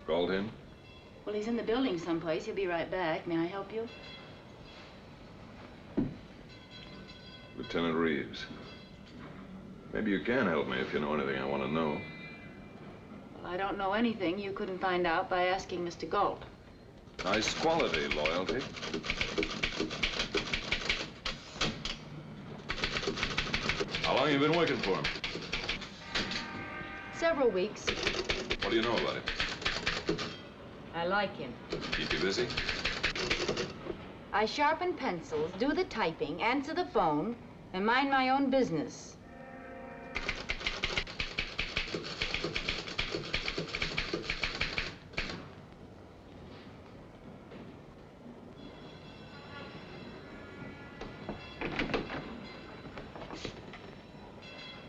Galt in? Well, he's in the building someplace. He'll be right back. May I help you? Lieutenant Reeves. Maybe you can help me if you know anything I want to know. Well, I don't know anything you couldn't find out by asking Mr. Galt. Nice quality, loyalty. How long have you been working for him? Several weeks. What do you know about him? I like him. Keep you busy? I sharpen pencils, do the typing, answer the phone, and mind my own business.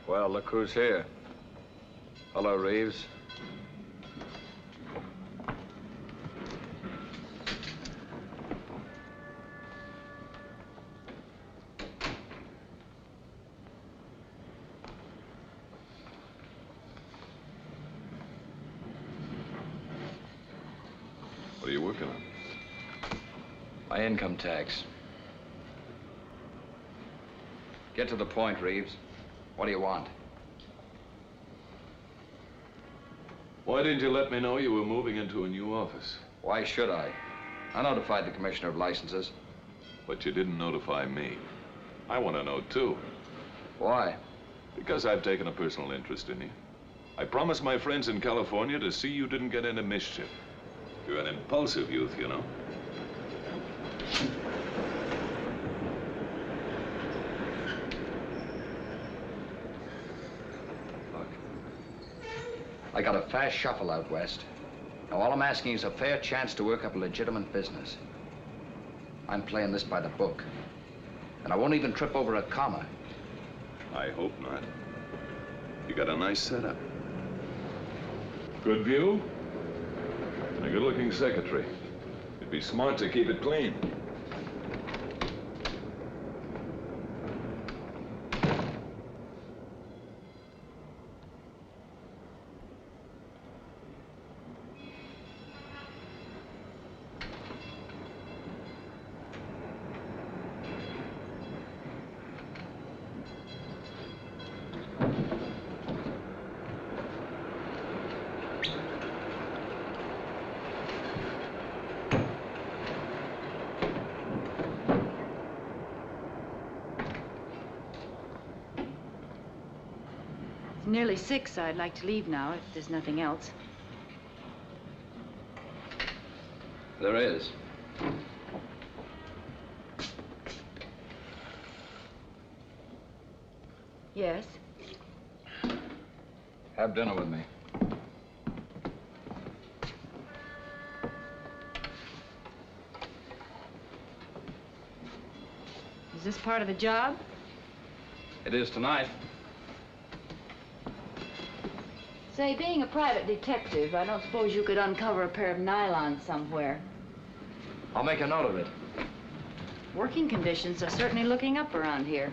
Well, look who's here. Hello, Reeves. What are you working on? My income tax. Get to the point, Reeves. What do you want? Why didn't you let me know you were moving into a new office? Why should I? I notified the Commissioner of Licenses. But you didn't notify me. I want to know, too. Why? Because I've taken a personal interest in you. I promised my friends in California to see you didn't get into mischief. You're an impulsive youth, you know. I got a fast shuffle out west. Now, all I'm asking is a fair chance to work up a legitimate business. I'm playing this by the book. And I won't even trip over a comma. I hope not. You got a nice setup. Good view. And a good-looking secretary. It'd be smart to keep it clean. Nearly 6. I'd like to leave now, if there's nothing else. There is. Yes? Have dinner with me. Is this part of the job? It is tonight. Say, being a private detective, I don't suppose you could uncover a pair of nylons somewhere. I'll make a note of it. Working conditions are certainly looking up around here.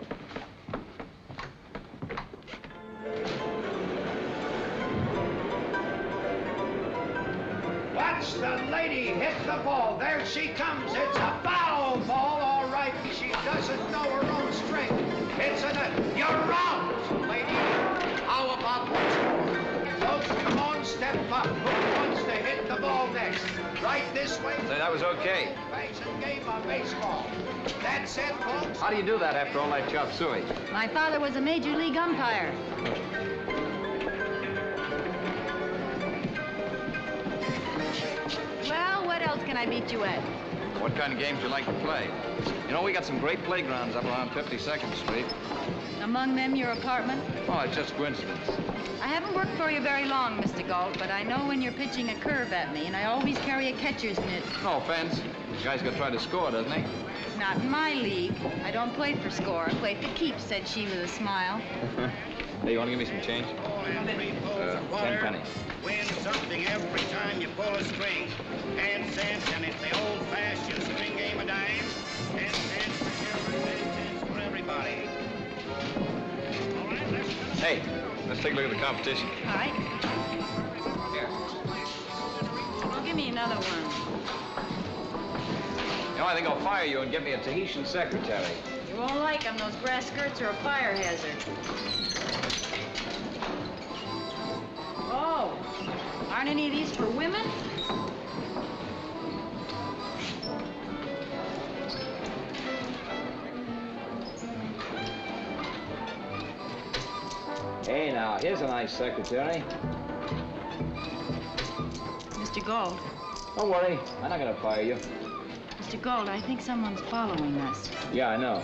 Watch the lady hit the ball. There she comes. It's a foul ball, all right. She doesn't know her own strength. It's a net. You're out, lady. How about once more? Folks, come on, step up. Who wants to hit the ball next? Right this way. Say, that was okay. Old-fashioned game of baseball. That's it, folks. How do you do that after all that chop suey? My father was a major league umpire. Well, what else can I beat you at? What kind of games do you like to play? You know, we got some great playgrounds up around 52nd Street. Among them, your apartment? Oh, it's just coincidence. I haven't worked for you very long, Mr. Galt, but I know when you're pitching a curve at me, and I always carry a catcher's mitt. No offense. This guy's got to try to score, doesn't he? Not in my league. I don't play for score. I play for keeps, said she with a smile. Hey, you want to give me some change? 10 pennies. Win something every time you pull a string. 10 cents, and it's the old-fashioned string game of dimes. 10 cents for you, 10 cents for everybody. All right, let's go. Hey, let's take a look at the competition. All right. Here. give me another one. You know, I think I'll fire you and get me a Tahitian secretary. You won't like them. Those grass skirts are a fire hazard. Oh, aren't any of these for women? Hey, now, here's a nice secretary. Mr. Galt. Don't worry, I'm not gonna fire you. Mr. Galt, I think someone's following us. Yeah, I know.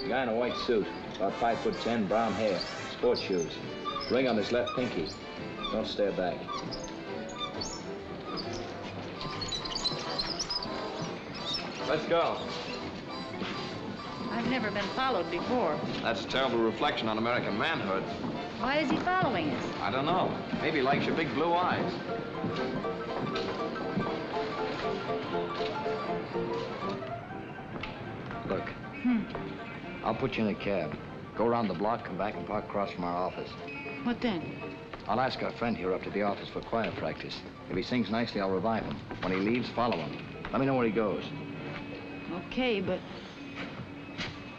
A guy in a white suit, about 5'10", brown hair, sports shoes, ring on his left pinky. Don't stare back. Let's go. I've never been followed before. That's a terrible reflection on American manhood. Why is he following us? I don't know. Maybe he likes your big blue eyes. Look. I'll put you in a cab. Go around the block, come back and park across from our office. What then? I'll ask our friend here up to the office for choir practice. If he sings nicely, I'll revive him. When he leaves, follow him. Let me know where he goes. Okay, but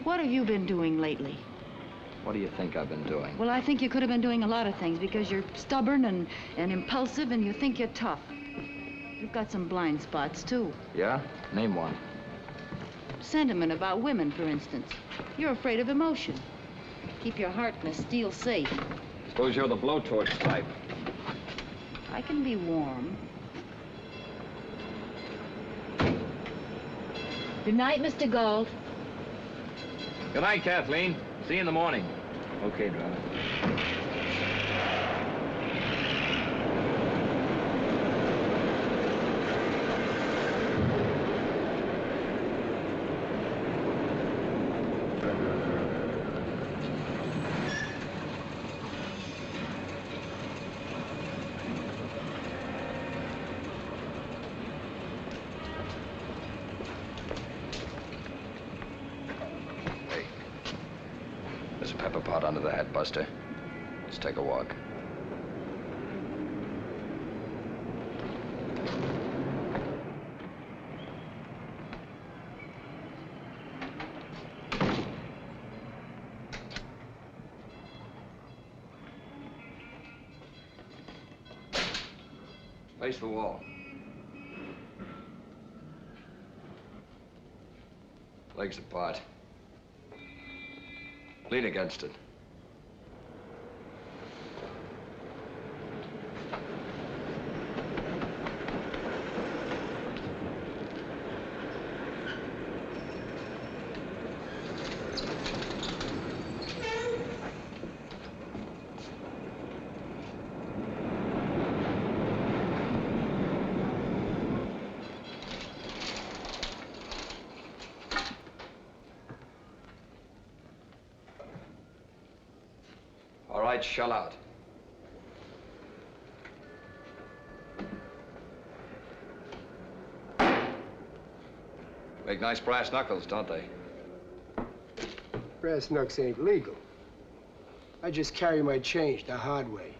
what have you been doing lately? What do you think I've been doing? Well, I think you could have been doing a lot of things because you're stubborn and impulsive and you think you're tough. You've got some blind spots, too. Yeah? Name one. Sentiment about women, for instance. You're afraid of emotion. Keep your heart and steel safe. Suppose you're the blowtorch type. I can be warm. Good night, Mr. Galt. Good night, Kathleen. See you in the morning. Okay, driver. There's a pepper pot under the hat, Buster. Let's take a walk. Face the wall. Legs apart. Lean against it. All right, shell out. Make nice brass knuckles, don't they? Brass knucks ain't legal. I just carry my change the hard way.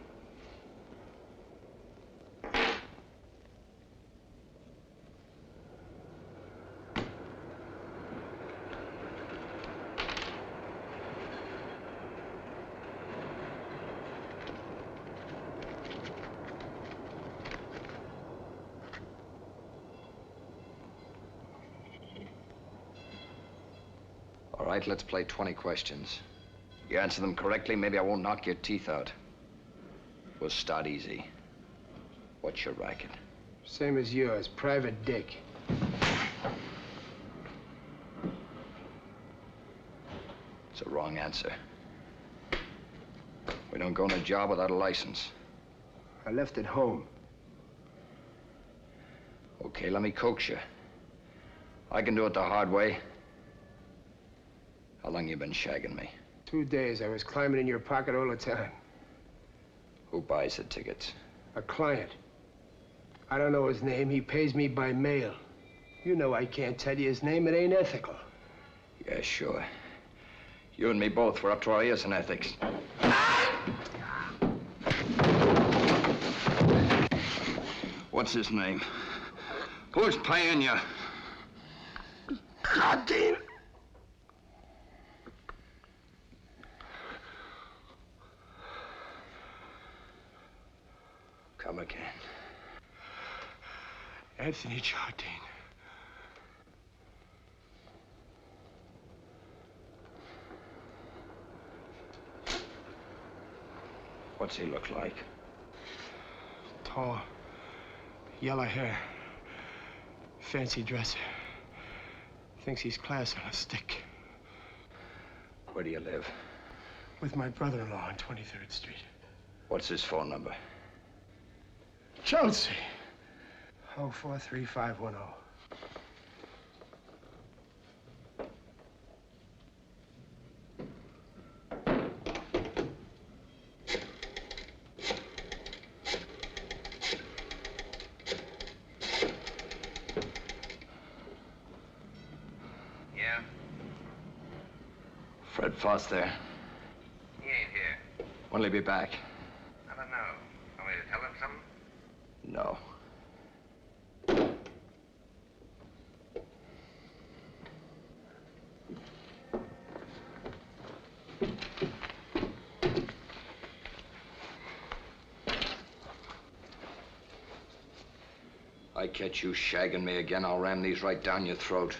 All right, let's play 20 questions. You answer them correctly, maybe I won't knock your teeth out. We'll start easy. What's your racket? Same as yours, Private Dick. It's a wrong answer. We don't go on a job without a license. I left it home. Okay, let me coax you. I can do it the hard way. How long you been shagging me? 2 days. I was climbing in your pocket all the time. Who buys the tickets? A client. I don't know his name. He pays me by mail. You know I can't tell you his name. It ain't ethical. Yeah, sure. You and me both were up to our ears in ethics. What's his name? Who's paying you? Jardine. Come again. Anthony Jardine. What's he look like? Tall. Yellow hair. Fancy dresser. Thinks he's class on a stick. Where do you live? With my brother-in-law on 23rd Street. What's his phone number? Chelsea. 043510. Yeah? Fred Foss there. He ain't here. When'll he be back? I don't know. Want me to tell him something? No. I catch you shagging me again, I'll ram these right down your throat.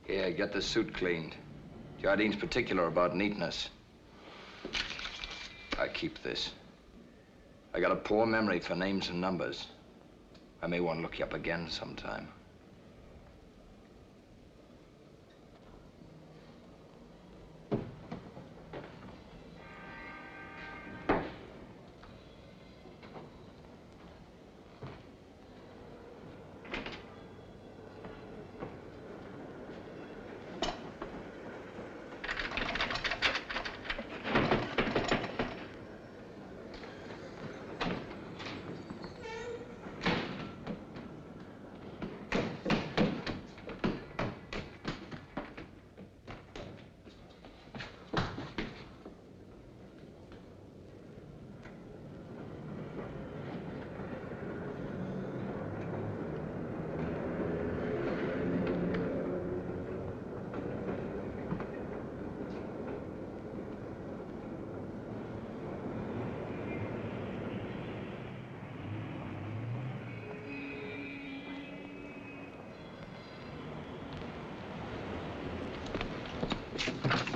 Here, get the suit cleaned. Jardine's particular about neatness. I keep this. I got a poor memory for names and numbers. I may want to look you up again sometime.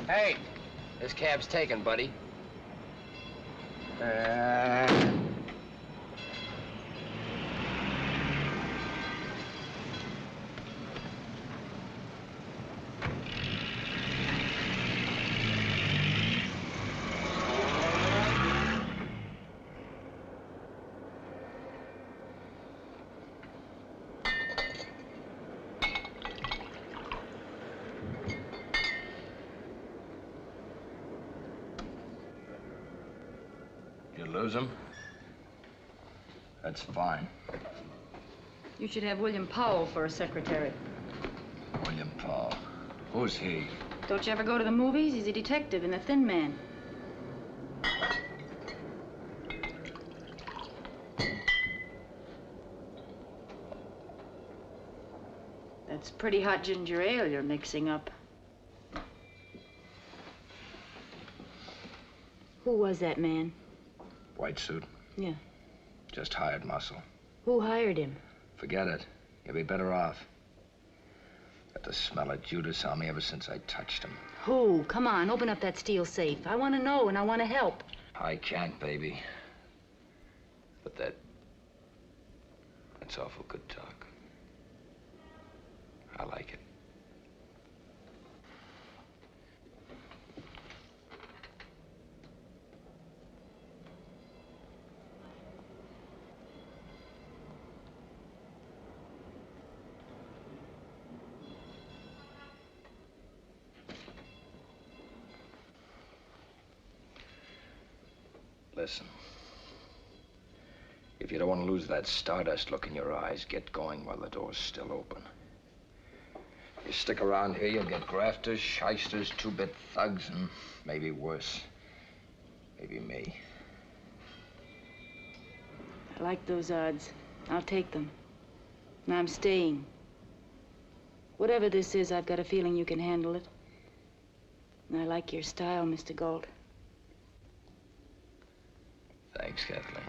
Hey, this cab's taken, buddy. You lose him? That's fine. You should have William Powell for a secretary. William Paul. Who's he? Don't you ever go to the movies? He's a detective in The Thin Man. That's pretty hot ginger ale you're mixing up. Who was that man? White suit. Yeah. Just hired muscle. Who hired him? Forget it. You'll be better off. Got the smell of Judas on me ever since I touched him. Who? Come on, open up that steel safe. I want to know and I want to help. I can't, baby. But that's awful good talk. I like it. Listen. If you don't want to lose that stardust look in your eyes, get going while the door's still open. You stick around here, you'll get grafters, shysters, two-bit thugs, and maybe worse. Maybe me. I like those odds. I'll take them. And I'm staying. Whatever this is, I've got a feeling you can handle it. And I like your style, Mr. Galt. Thanks, Kathleen.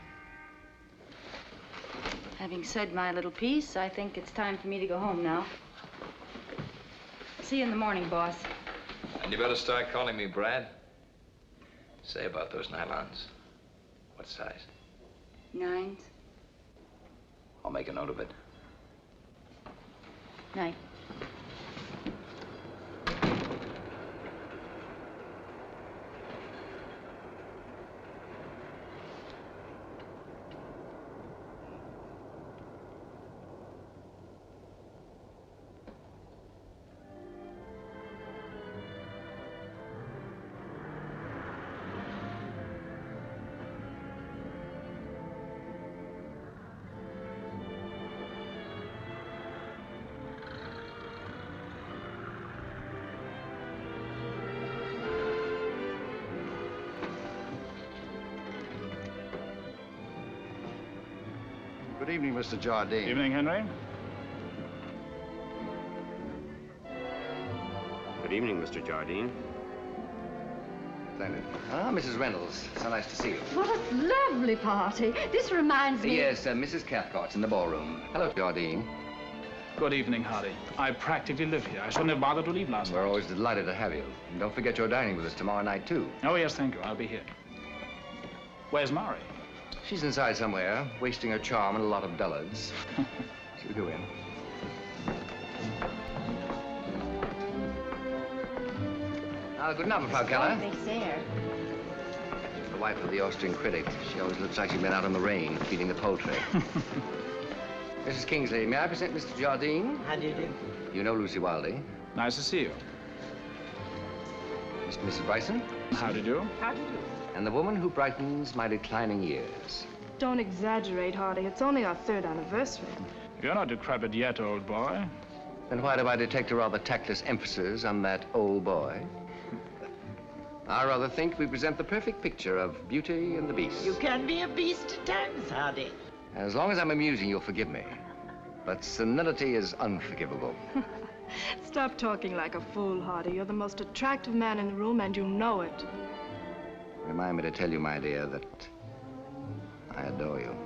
Having said my little piece, I think it's time for me to go home now. See you in the morning, boss. And you better start calling me Brad. Say about those nylons. What size? 9s. I'll make a note of it. Night. Good evening, Mr. Jardine. Evening, Henry. Good evening, Mr. Jardine. Splendid. Ah, Mrs. Reynolds. So nice to see you. What a lovely party. This reminds me... Yes, Mrs. Cathcart's in the ballroom. Hello, Jardine. Good evening, Hardy. I practically live here. I shouldn't have bothered to leave last night. We're always delighted to have you. And don't forget you're dining with us tomorrow night, too. Oh, yes, thank you. I'll be here. Where's Mari? She's inside somewhere, wasting her charm on a lot of dullards. She'll go in. Good night, Frau Keller. Thanks, there. The wife of the Austrian critic. She always looks like she's been out in the rain, feeding the poultry. Mrs. Kingsley, may I present Mr. Jardine? How do you do? You know Lucy Wildy. Nice to see you. Mrs. Bryson. How do you do? How do you do? And the woman who brightens my declining years. Don't exaggerate, Hardy. It's only our 3rd anniversary. You're not decrepit yet, old boy. Then why do I detect a rather tactless emphasis on that old boy? I rather think we present the perfect picture of Beauty and the Beast. You can be a beast at times, Hardy. As long as I'm amusing, you'll forgive me. But senility is unforgivable. Stop talking like a fool, Hardy. You're the most attractive man in the room, and you know it. Remind me to tell you, my dear, that I adore you.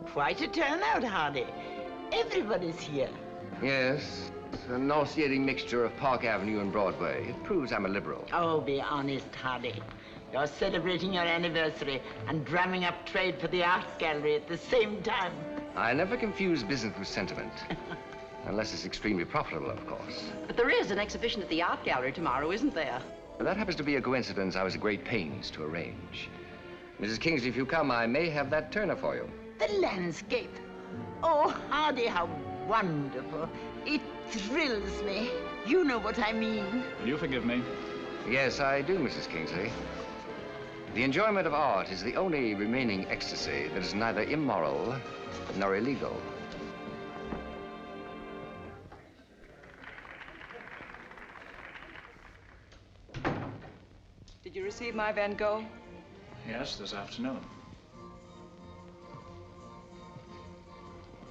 Quite a turnout, Hardy. Everybody's here. Yes, it's a nauseating mixture of Park Avenue and Broadway. It proves I'm a liberal. Oh, be honest, Hardy. You're celebrating your anniversary and drumming up trade for the art gallery at the same time. I never confuse business with sentiment. Unless it's extremely profitable, of course. But there is an exhibition at the art gallery tomorrow, isn't there? Well, that happens to be a coincidence I was at great pains to arrange. Mrs. Kingsley, if you come, I may have that Turner for you. The landscape. Oh, Hardy, how wonderful. It thrills me. You know what I mean. Will you forgive me? Yes, I do, Mrs. Kingsley. The enjoyment of art is the only remaining ecstasy that is neither immoral nor illegal. Did you receive my Van Gogh? Yes, this afternoon.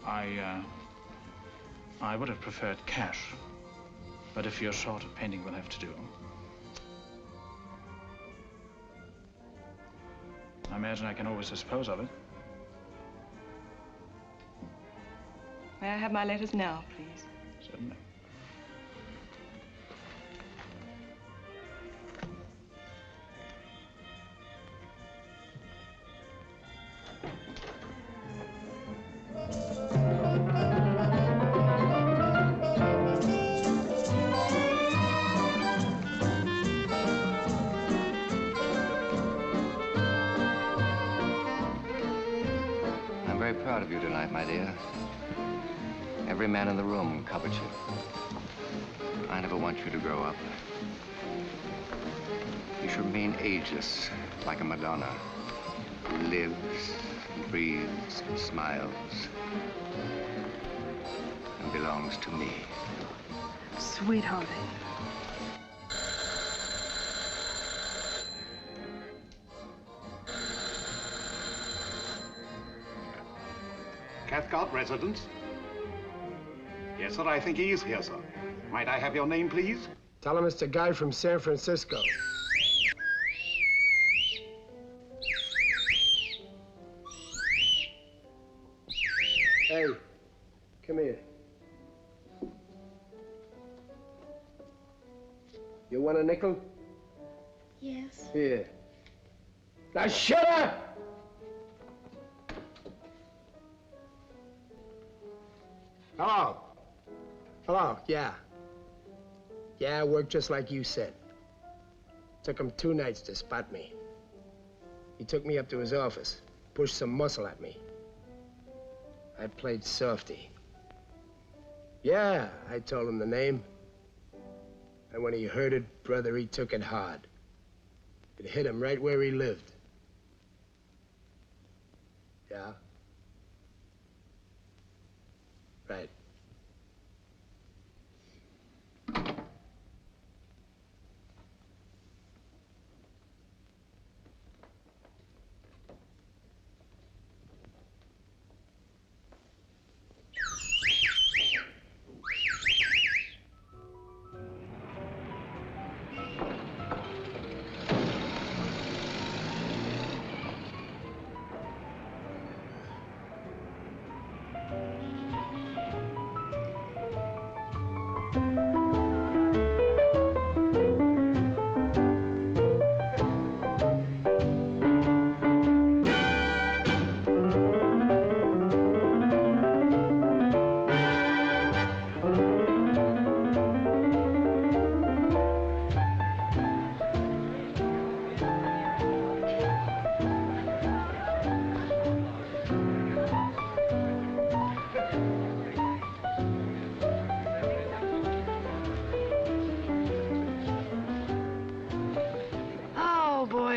I would have preferred cash, but if you're short of painting, we'll have to do. I imagine I can always dispose of it. May I have my letters now, please? Certainly. I'm very proud of you tonight, my dear. Every man in the room covets you. I never want you to grow up. You should remain ageless, like a Madonna. who lives and breathes and smiles and belongs to me. Sweetheart. Kath Galt, residence? Yes, sir, I think he is here, sir. Might I have your name, please? Tell him it's the guy from San Francisco. Hey, come here. You want a nickel? Yes. Here. Now shut up! Hello. Hello, yeah. Yeah, it worked just like you said. Took him 2 nights to spot me. He took me up to his office, pushed some muscle at me. I played softy. Yeah, I told him the name. And when he heard it, brother, he took it hard. It hit him right where he lived. Yeah? Right.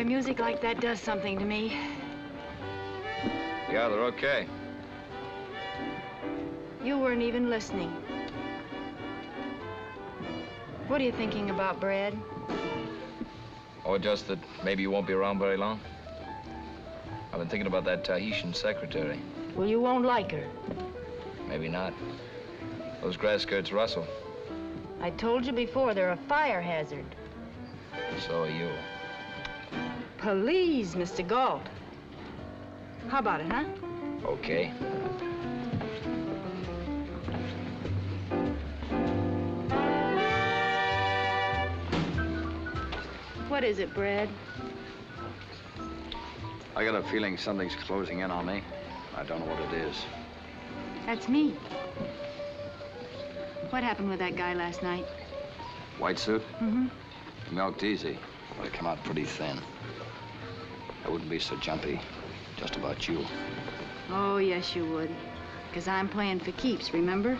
Music like that does something to me. Yeah, they're okay. You weren't even listening. What are you thinking about, Brad? Oh, just that maybe you won't be around very long. I've been thinking about that Tahitian secretary. Well, you won't like her. Maybe not. Those grass skirts rustle. I told you before, they're a fire hazard. So are you. Please, Mr. Galt. How about it, huh? Okay. What is it, Brad? I got a feeling something's closing in on me. I don't know what it is. That's me. What happened with that guy last night? White suit? Mm-hmm. He milked easy, but it came out pretty thin. I wouldn't be so jumpy. Just about you. Oh, yes, you would. Because I'm playing for keeps, remember?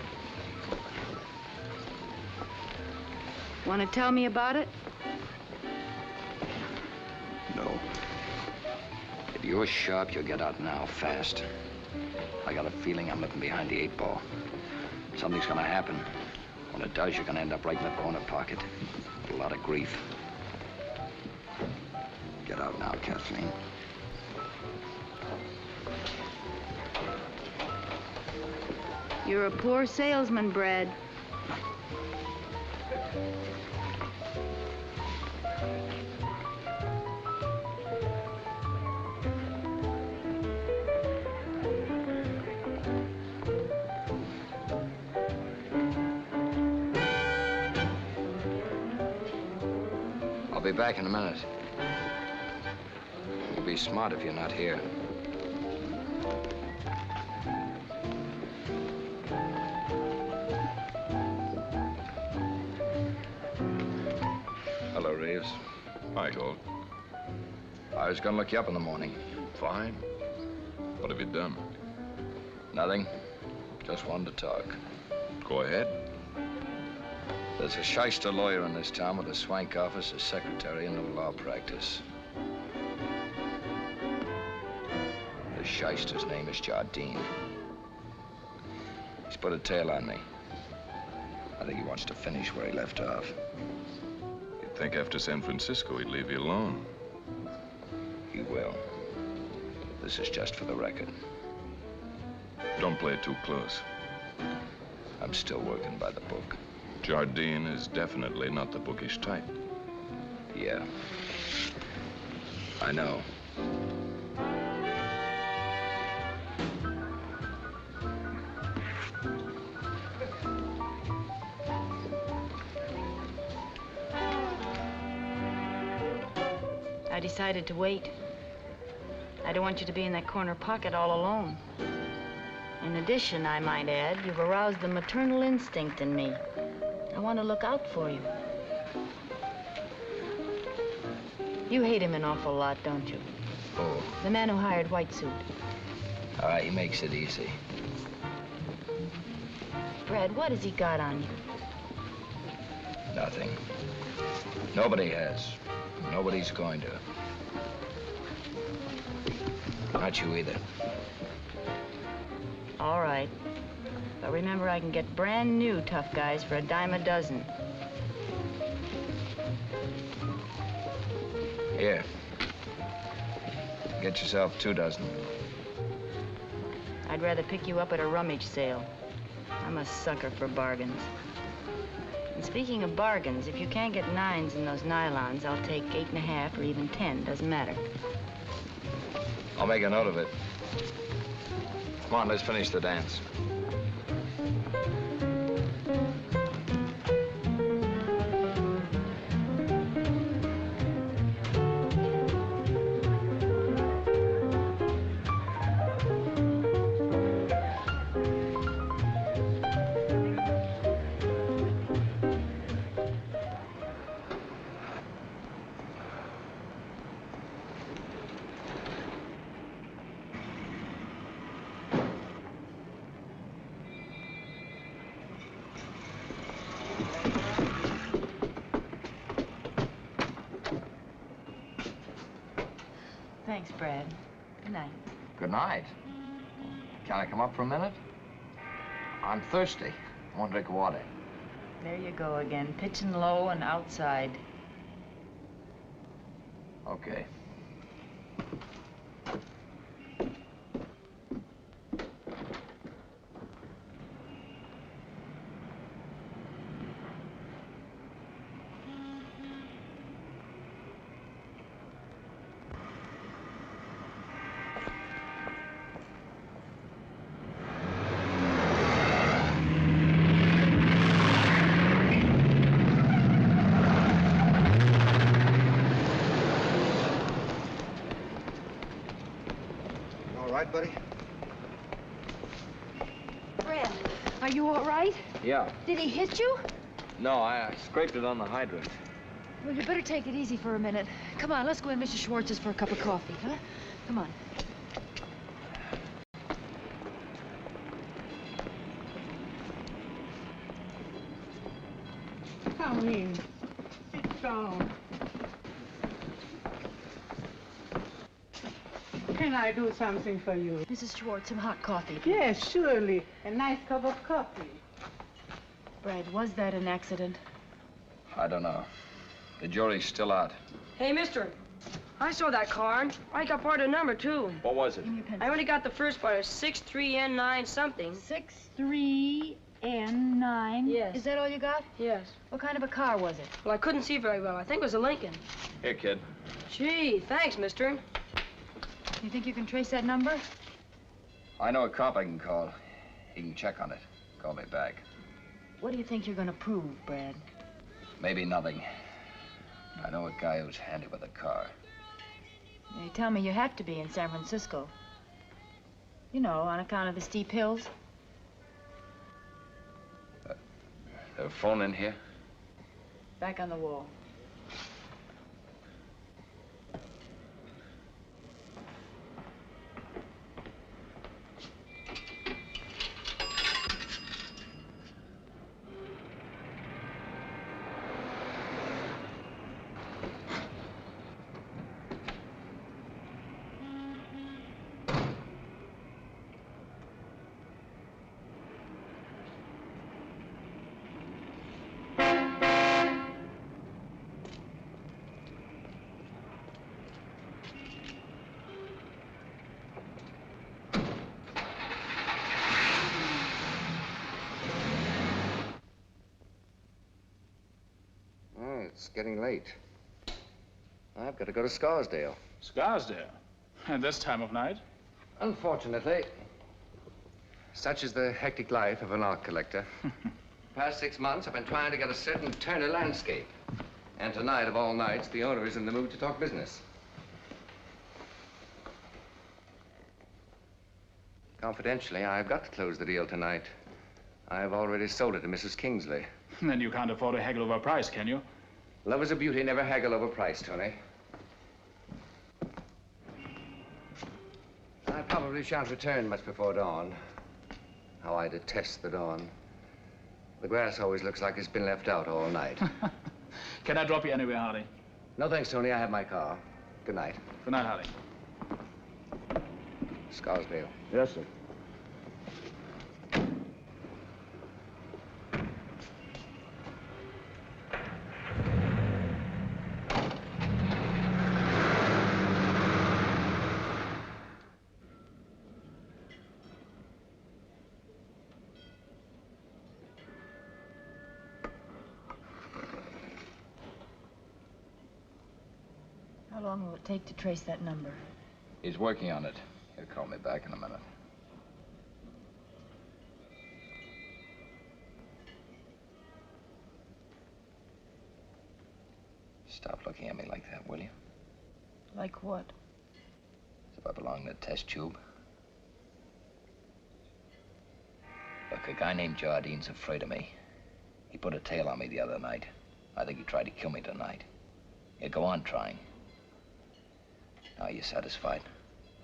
Want to tell me about it? No. If you're sharp, you'll get out now, fast. I got a feeling I'm looking behind the 8 ball. Something's gonna happen. When it does, you're gonna end up right in the corner pocket. A lot of grief. Get out now, Kathleen. You're a poor salesman, Brad. I'll be back in a minute. You'll be smart if you're not here. Hello, Reeves. Hi, Gold. I was gonna look you up in the morning. Fine. What have you done? Nothing. Just wanted to talk. Go ahead. There's a shyster lawyer in this town with a swank office, a secretary, and no law practice. shyster's name is Jardine. He's put a tail on me. I think he wants to finish where he left off. You'd think after San Francisco he'd leave you alone. He will. This is just for the record. Don't play it too close. I'm still working by the book. Jardine is definitely not the bookish type. Yeah. I know. I decided to wait. I don't want you to be in that corner pocket all alone. In addition, I might add, you've aroused the maternal instinct in me. I want to look out for you. You hate him an awful lot, don't you? Oh. The man who hired White Suit. He makes it easy. Brad, what has he got on you? Nothing. Nobody has. Nobody's going to. Not you either. All right. But remember, I can get brand new tough guys for a dime a dozen. Here. Get yourself 2 dozen. I'd rather pick you up at a rummage sale. I'm a sucker for bargains. And speaking of bargains, if you can't get 9s in those nylons, I'll take 8.5 or even 10. Doesn't matter. I'll make a note of it. Come on, let's finish the dance. Thanks, Brad. Good night. Good night. Can I come up for a minute? I'm thirsty. I want a drink of water. There you go again, pitching low and outside. Okay. Buddy? Brad, are you all right? Yeah. Did he hit you? No, I scraped it on the hydrant. Well, you better take it easy for a minute. Come on, let's go in Mr. Schwartz's for a cup of coffee, huh? Come on. Come in. Sit down. Can I do something for you? Mrs. Schwartz, some hot coffee. Please. Yes, surely. A nice cup of coffee. Brad, was that an accident? I don't know. The jury's still out. Hey, mister. I saw that car. I got part of the number, too. What was it? I only got the first part. 63N9 something. 63N9? Yes. Is that all you got? Yes. What kind of a car was it? Well, I couldn't see very well. I think it was a Lincoln. Here, kid. Gee, thanks, mister. You think you can trace that number? I know a cop I can call. He can check on it. Call me back. What do you think you're going to prove, Brad? Maybe nothing. I know a guy who's handy with a car. You tell me you have to be in San Francisco. You know, on account of the steep hills. The phone in here? Back on the wall. It's getting late. I've got to go to Scarsdale. Scarsdale? At this time of night? Unfortunately. Such is the hectic life of an art collector. Past 6 months, I've been trying to get a certain Turner landscape. And tonight, of all nights, the owner is in the mood to talk business. Confidentially, I've got to close the deal tonight. I've already sold it to Mrs. Kingsley. Then you can't afford to haggle over price, can you? Love is a beauty, never haggle over price, Tony. I probably shan't return much before dawn. How I detest the dawn. The grass always looks like it's been left out all night. Can I drop you anywhere, Hardy? No thanks, Tony. I have my car. Good night. Good night, Hardy. Scarsdale. Yes, sir. How long will it take to trace that number? He's working on it. He'll call me back in a minute. Stop looking at me like that, will you? Like what? As if I belong in a test tube. Look, a guy named Jardine's afraid of me. He put a tail on me the other night. I think he tried to kill me tonight. He'll go on trying. Now, are you satisfied?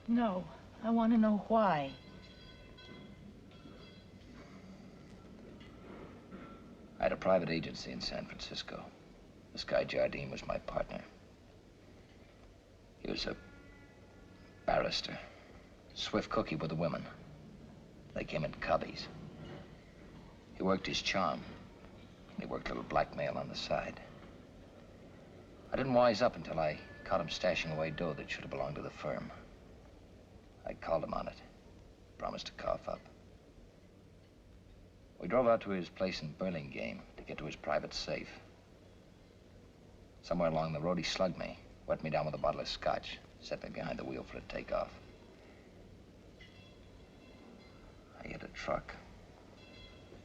No. I want to know why. I had a private agency in San Francisco. This guy Jardine was my partner. He was a barrister. Swift cookie with the women. They came in coveys. He worked his charm. He worked a little blackmail on the side. I didn't wise up until I caught him stashing away dough that should have belonged to the firm. I called him on it. Promised to cough up. We drove out to his place in Burlingame to get to his private safe. Somewhere along the road, he slugged me, wet me down with a bottle of scotch, set me behind the wheel for a takeoff. I hit a truck,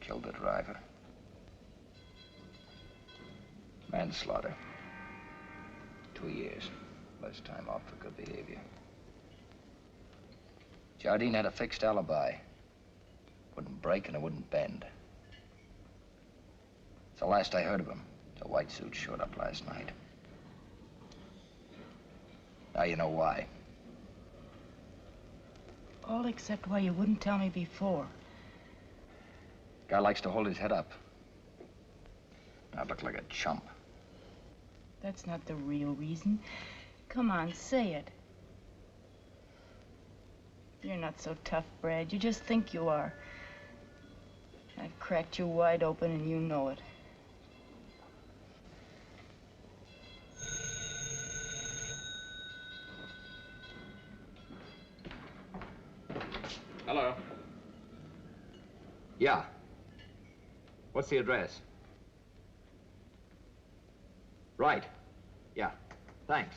killed the driver. Manslaughter. 2 years. Less time off for good behavior. Jardine had a fixed alibi. Wouldn't break and it wouldn't bend. It's the last I heard of him. The white suit showed up last night. Now you know why. All except why you wouldn't tell me before. Guy likes to hold his head up. I look like a chump. That's not the real reason. Come on, say it. You're not so tough, Brad. You just think you are. I've cracked you wide open and you know it. Hello. Yeah. What's the address? Right. Yeah. Thanks.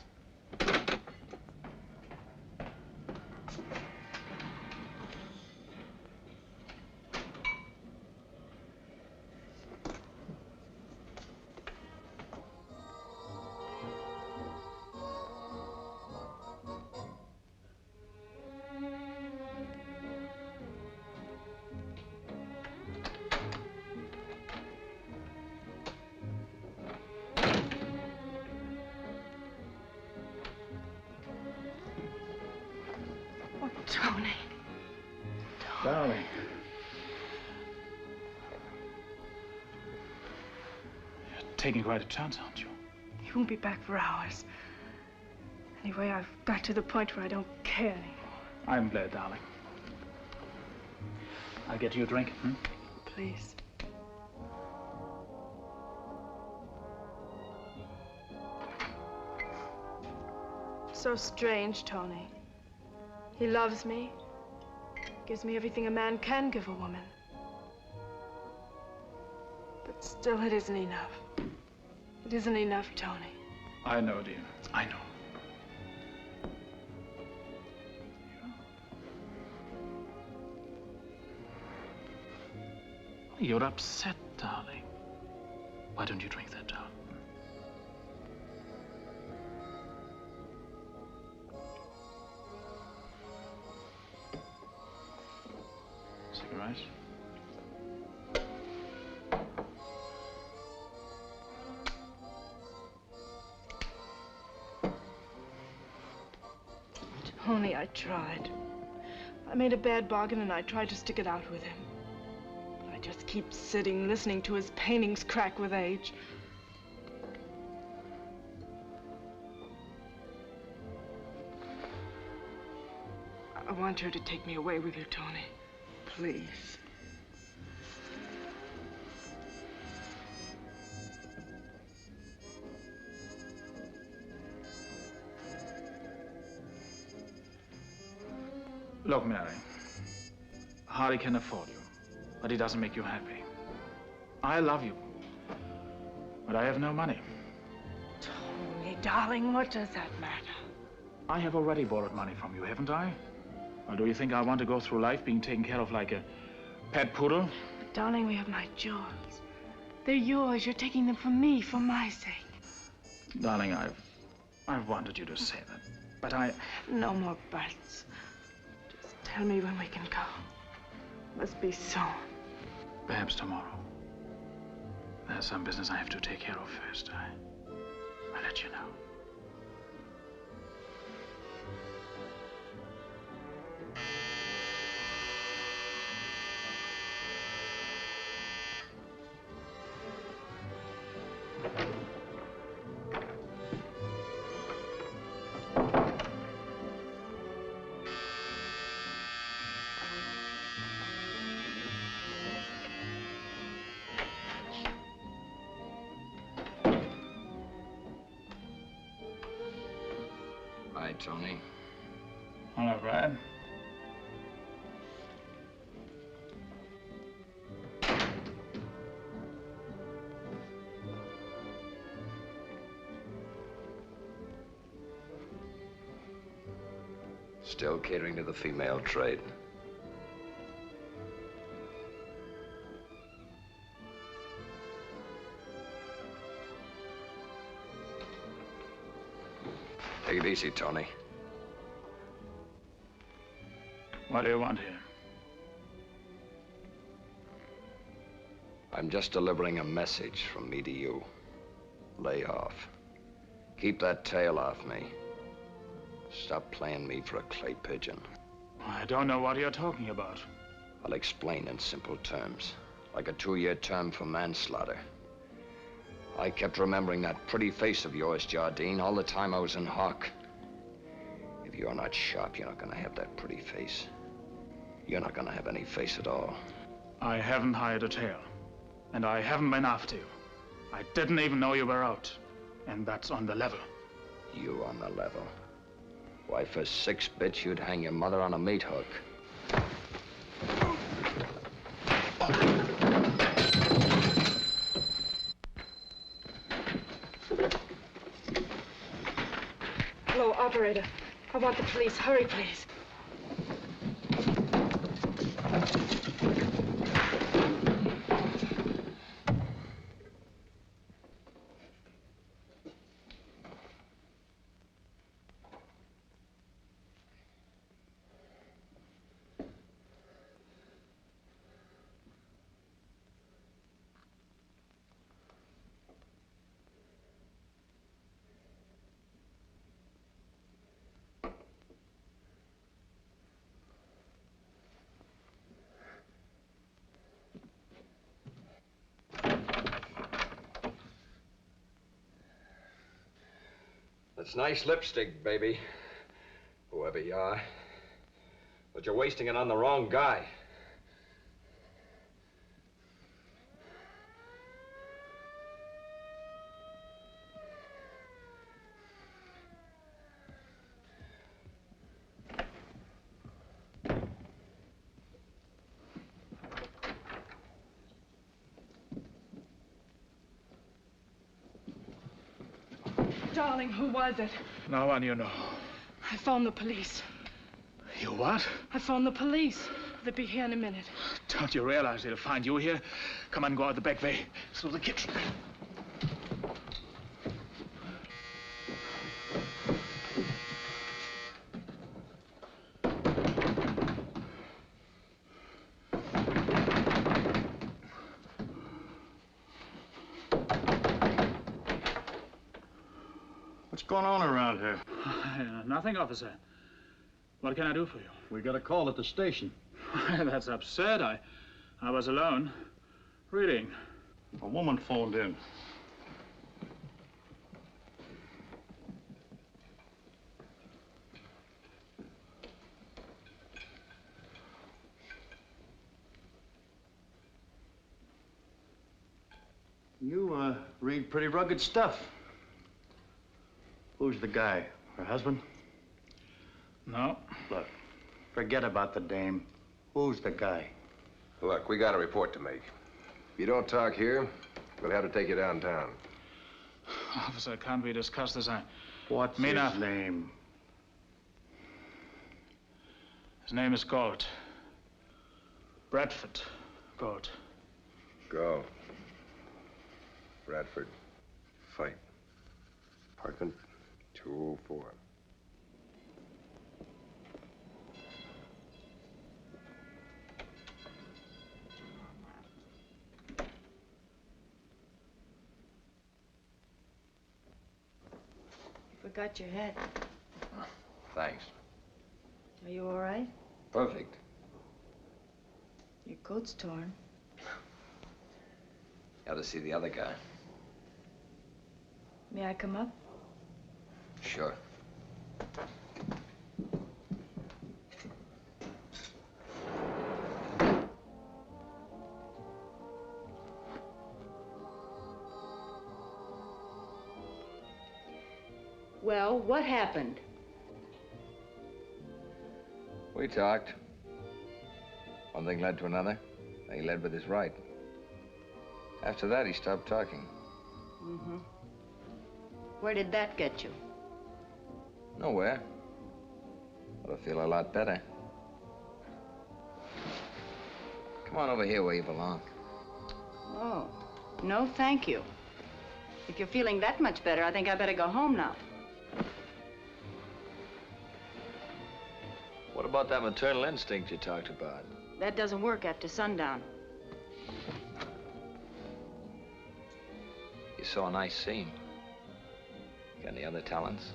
Tony. Darling. You're taking quite a chance, aren't you? He won't be back for hours. Anyway, I've got to the point where I don't care anymore. I'm glad, darling. I'll get you a drink, hmm? Please. So strange, Tony. He loves me, gives me everything a man can give a woman. But still, it isn't enough. It isn't enough, Tony. I know, dear. I know. You're upset, darling. Why don't you drink that down? Cigarette? Tony, I tried. I made a bad bargain and I tried to stick it out with him. But I just keep sitting, listening to his paintings crack with age. I want you to take me away with you, Tony. Please. Look, Mary. Hardy can afford you, but he doesn't make you happy. I love you, but I have no money. Tony, darling, what does that matter? I have already borrowed money from you, haven't I? Or do you think I want to go through life being taken care of like a pet poodle? But darling, we have my jewels. They're yours. You're taking them from me, for my sake. Darling, I've wanted you to say that, but I... No more buts. Just tell me when we can go. Must be soon. Perhaps tomorrow. There's some business I have to take care of first. I'll let you know. Hi, Tony. Hello, Brad. Still catering to the female trade. Take it easy, Tony. What do you want here? I'm just delivering a message from me to you. Lay off. Keep that tail off me. Stop playing me for a clay pigeon. I don't know what you're talking about. I'll explain in simple terms. Like a 2-year term for manslaughter. I kept remembering that pretty face of yours, Jardine, all the time I was in Hawk. If you're not sharp, you're not gonna have that pretty face. You're not gonna have any face at all. I haven't hired a tail. And I haven't been after you. I didn't even know you were out. And that's on the level. You on the level? Why, for 6 bits, you'd hang your mother on a meat hook. Hello, operator. I want the police. Hurry, please. It's nice lipstick, baby. Whoever you are. But you're wasting it on the wrong guy. darling, who was it? No one you know. I phoned the police. You what? I phoned the police. They'll be here in a minute. Don't you realize they'll find you here? Come on, go out the back way. Through the kitchen. What's going on around here? Nothing, officer. What can I do for you? We got a call at the station. That's absurd. I was alone, reading. A woman phoned in. You, read pretty rugged stuff. Who's the guy? Her husband? No. Look, forget about the dame. Who's the guy? Look, we got a report to make. If you don't talk here, we'll have to take you downtown. Officer, can't we discuss this? What's Mina. his name? His name is Galt. Bradford Galt. Go. Bradford. Fight. Apartment 204. Forgot your hat. Thanks. Are you all right? Perfect. Your coat's torn. Got to see the other guy. May I come up? Sure. Well, what happened? We talked. One thing led to another. He led with his right. After that, he stopped talking. Mm-hmm. Where did that get you? Nowhere. But I feel a lot better. Come on over here where you belong. Oh, no, thank you. If you're feeling that much better, I think I better go home now. What about that maternal instinct you talked about? That doesn't work after sundown. You saw a nice scene. Got any other talents?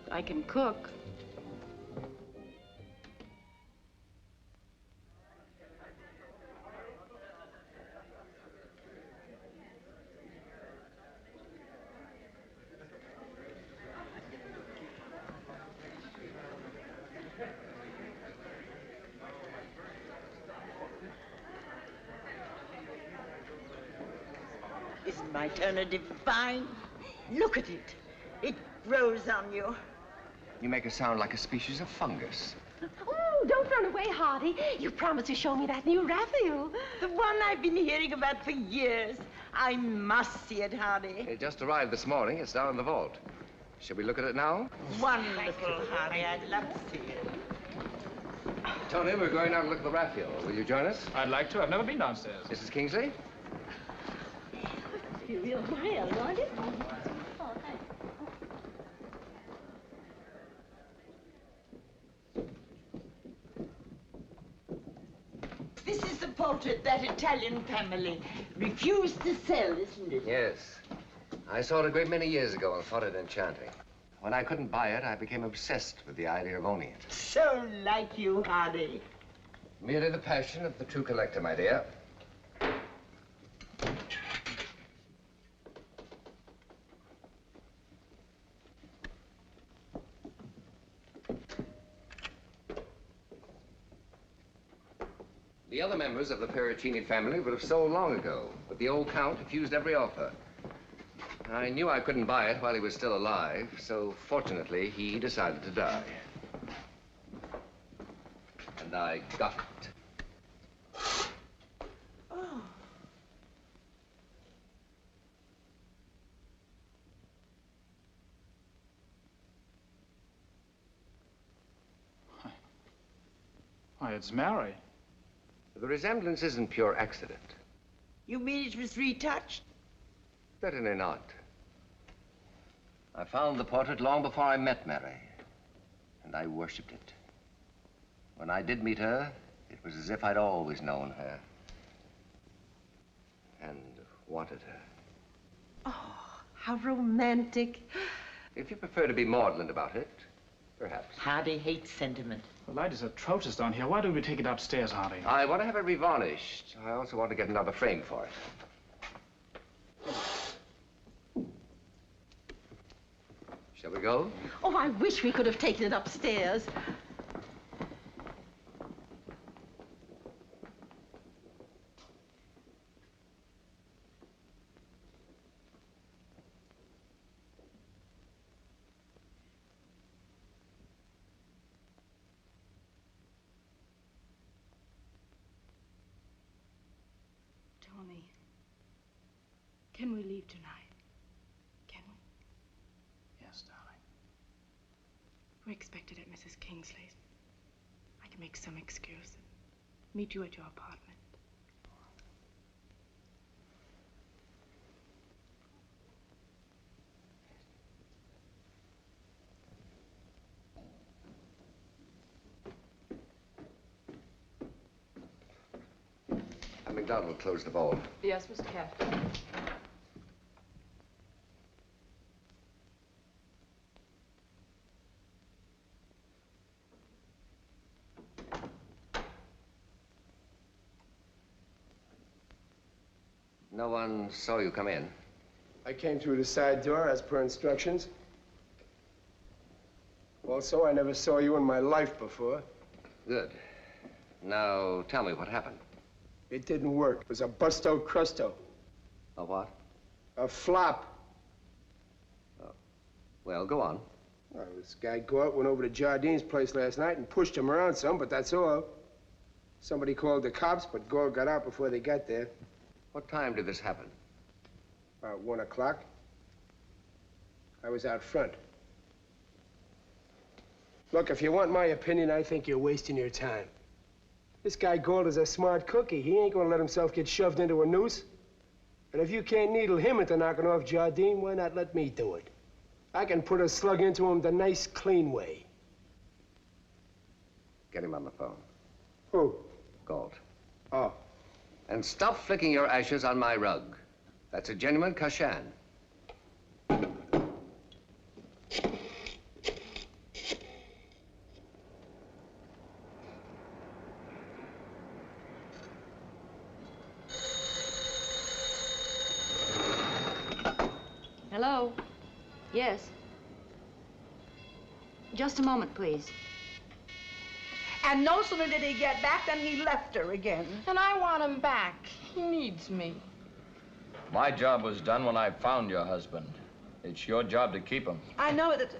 I can cook. Isn't my Turner divine? Look at it. It grows on you. You make her sound like a species of fungus. Oh, don't run away, Hardy. You promised to show me that new Raphael. The one I've been hearing about for years. I must see it, Hardy. It just arrived this morning. It's down in the vault. Shall we look at it now? Wonderful, Hardy. I'd love to see it. Tony, we're going out to look at the Raphael. Will you join us? I'd like to. I've never been downstairs. Mrs. Kingsley? You will smile, won't it? This is the portrait that Italian family refused to sell, isn't it? Yes. I saw it a great many years ago and thought it enchanting. When I couldn't buy it, I became obsessed with the idea of owning it. So like you, Hardy. Merely the passion of the true collector, my dear. The other members of the Pericini family would have sold long ago, but the old Count refused every offer. I knew I couldn't buy it while he was still alive, so fortunately, he decided to die. And I got it. Oh. Why, it's Mary. The resemblance isn't pure accident. You mean it was retouched? Certainly not. I found the portrait long before I met Mary, and I worshipped it. When I did meet her, it was as if I'd always known her and wanted her. Oh, how romantic. If you prefer to be maudlin about it, perhaps. Hardy hates sentiment. The light is atrocious down here. Why don't we take it upstairs, Hardy? I want to have it revarnished. I also want to get another frame for it. Shall we go? Oh, I wish we could have taken it upstairs. Tony, can we leave tonight? Can we? Yes, darling. We're expected at Mrs. Kingsley's. I can make some excuse. Meet you at your apartment. McDonald will close the ball. Yes, Mr. Captain. No one saw you come in. I came through the side door as per instructions. Also, I never saw you in my life before. Good. Now, tell me what happened. It didn't work. It was a busto crusto. A what? A flop. Oh. Well, go on. Well, this guy Galt went over to Jardine's place last night and pushed him around some, but that's all. Somebody called the cops, but Galt got out before they got there. What time did this happen? About 1 o'clock. I was out front. Look, if you want my opinion, I think you're wasting your time. This guy Galt is a smart cookie. He ain't gonna let himself get shoved into a noose. And if you can't needle him into knocking off Jardine, why not let me do it? I can put a slug into him the nice, clean way. Get him on the phone. Who? Galt. Oh. And stop flicking your ashes on my rug. That's a genuine Kashan. Hello? Yes. Just a moment, please. And no sooner did he get back than he left her again. And I want him back. He needs me. My job was done when I found your husband. It's your job to keep him. I know that...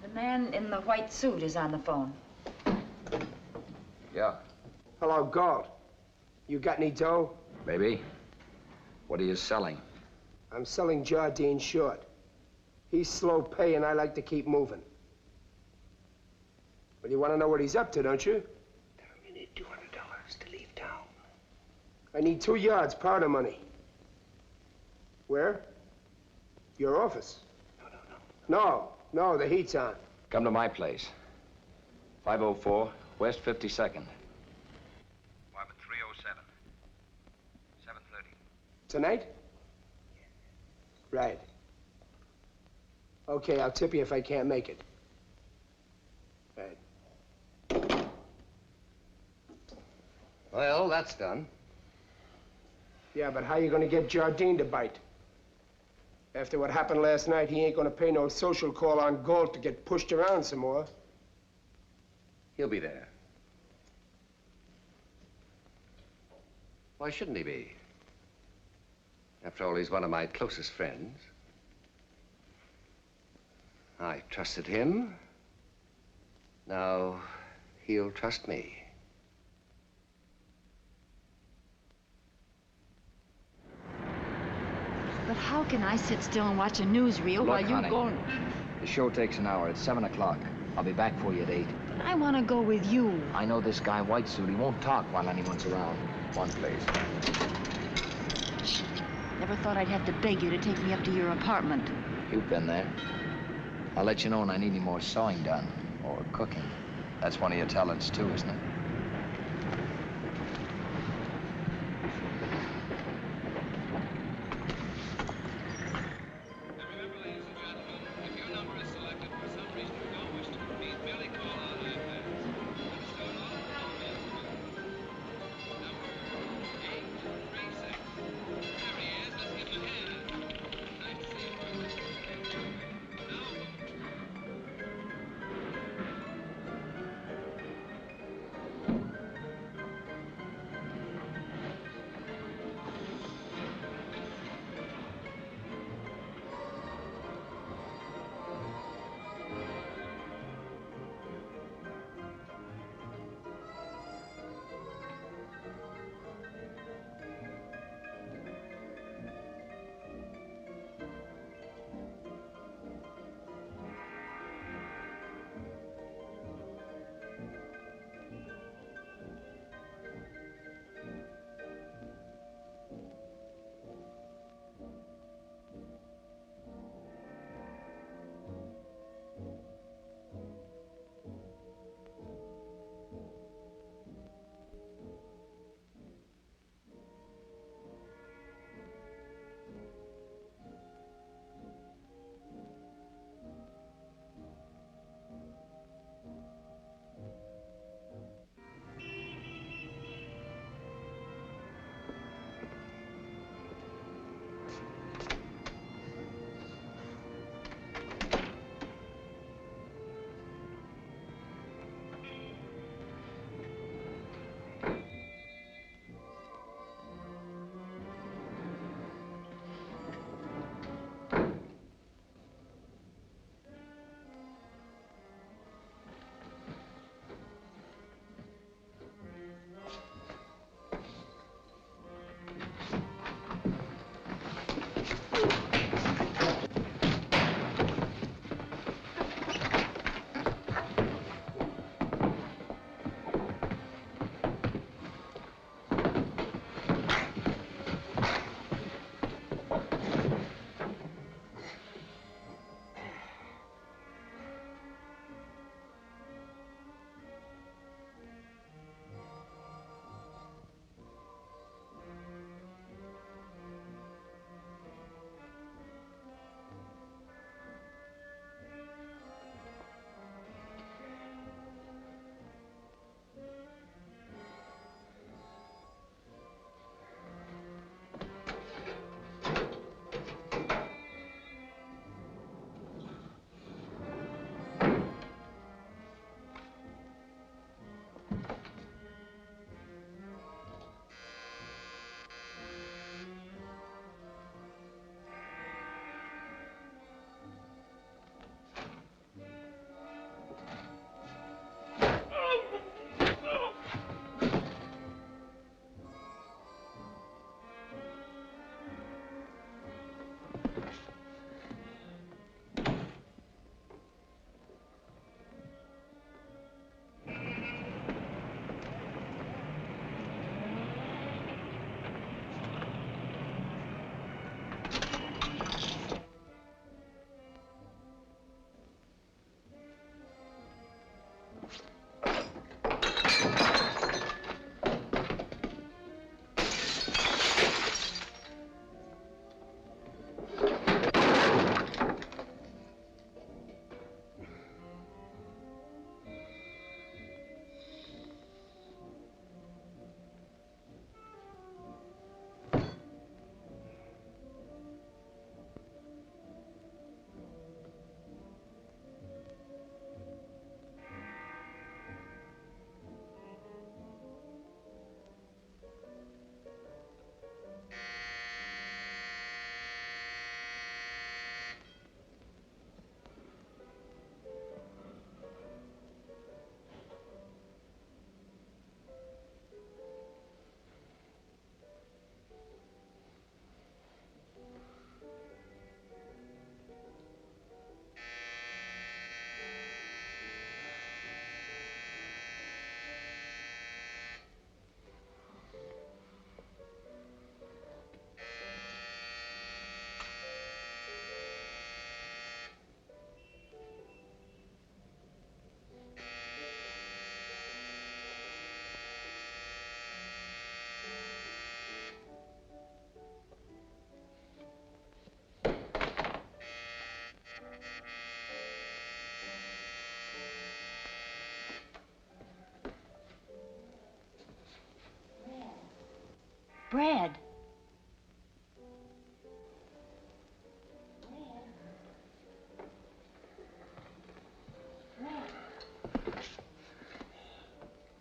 The man in the white suit is on the phone. Yeah. Hello, Galt. You got any dough? Baby, what are you selling? I'm selling Jardine short. He's slow pay, and I like to keep moving. Well, you want to know what he's up to, don't you? Tell him you need $200 to leave town. I need 2 yards powder money. Where? Your office. No, the heat's on. Come to my place. 504 West 52nd. Apartment 307. 7:30. Tonight? Right. Okay, I'll tip you if I can't make it. Right. Well, that's done. Yeah, but how you gonna get Jardine to bite? After what happened last night, he ain't gonna pay no social call on Galt to get pushed around some more. He'll be there. Why shouldn't he be? After all, he's one of my closest friends. I trusted him. Now, he'll trust me. But how can I sit still and watch a newsreel while you honey, go... the show takes an hour. It's 7 o'clock. I'll be back for you at 8. But I want to go with you. I know this guy, White Suit. He won't talk while anyone's around. One, please. Never thought I'd have to beg you to take me up to your apartment. You've been there. I'll let you know when I need any more sewing done. Or cooking. That's one of your talents, too, isn't it? Brad.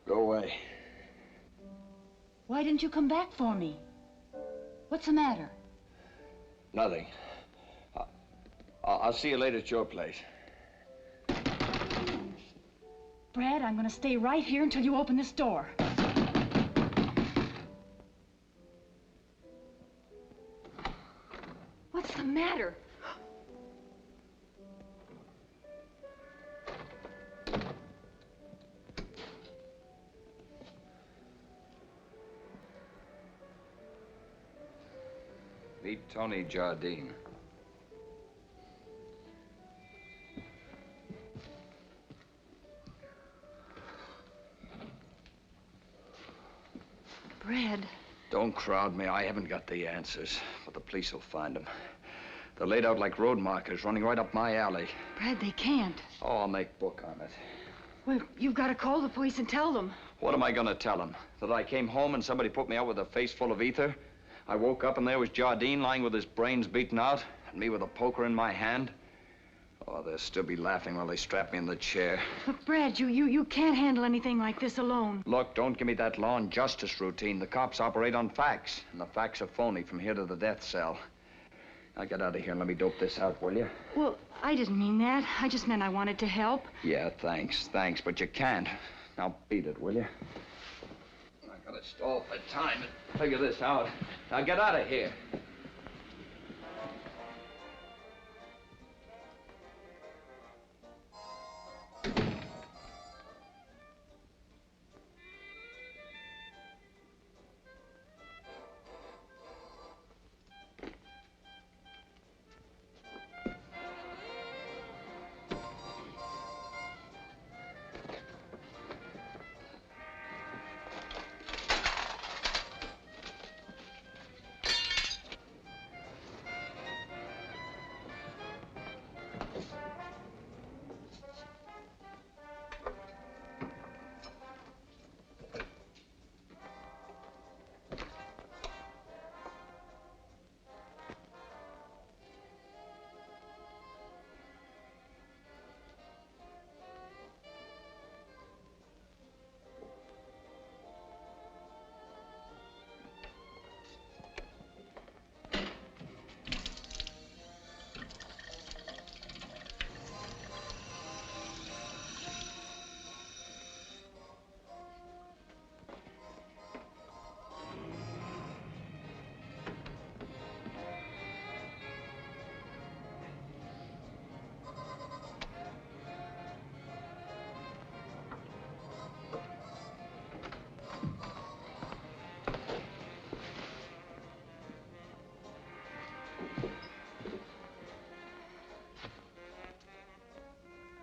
Go away. Why didn't you come back for me? What's the matter? Nothing. I'll see you later at your place. Brad, I'm gonna stay right here until you open this door. What's the matter? Meet Tony Jardine. Brad. Don't crowd me. I haven't got the answers, but the police will find them. They're laid out like road markers, running right up my alley. Brad, they can't. Oh, I'll make book on it. Well, you've got to call the police and tell them. What am I going to tell them? That I came home and somebody put me out with a face full of ether? I woke up and there was Jardine lying with his brains beaten out, and me with a poker in my hand. Oh, they'll still be laughing while they strap me in the chair. But Brad, you can't handle anything like this alone. Look, don't give me that law and justice routine. The cops operate on facts, and the facts are phony from here to the death cell. Now get out of here and let me dope this out, will you? Well, I didn't mean that. I just meant I wanted to help. Yeah, thanks, but you can't. Now beat it, will you? I gotta stall for time and figure this out. Now get out of here.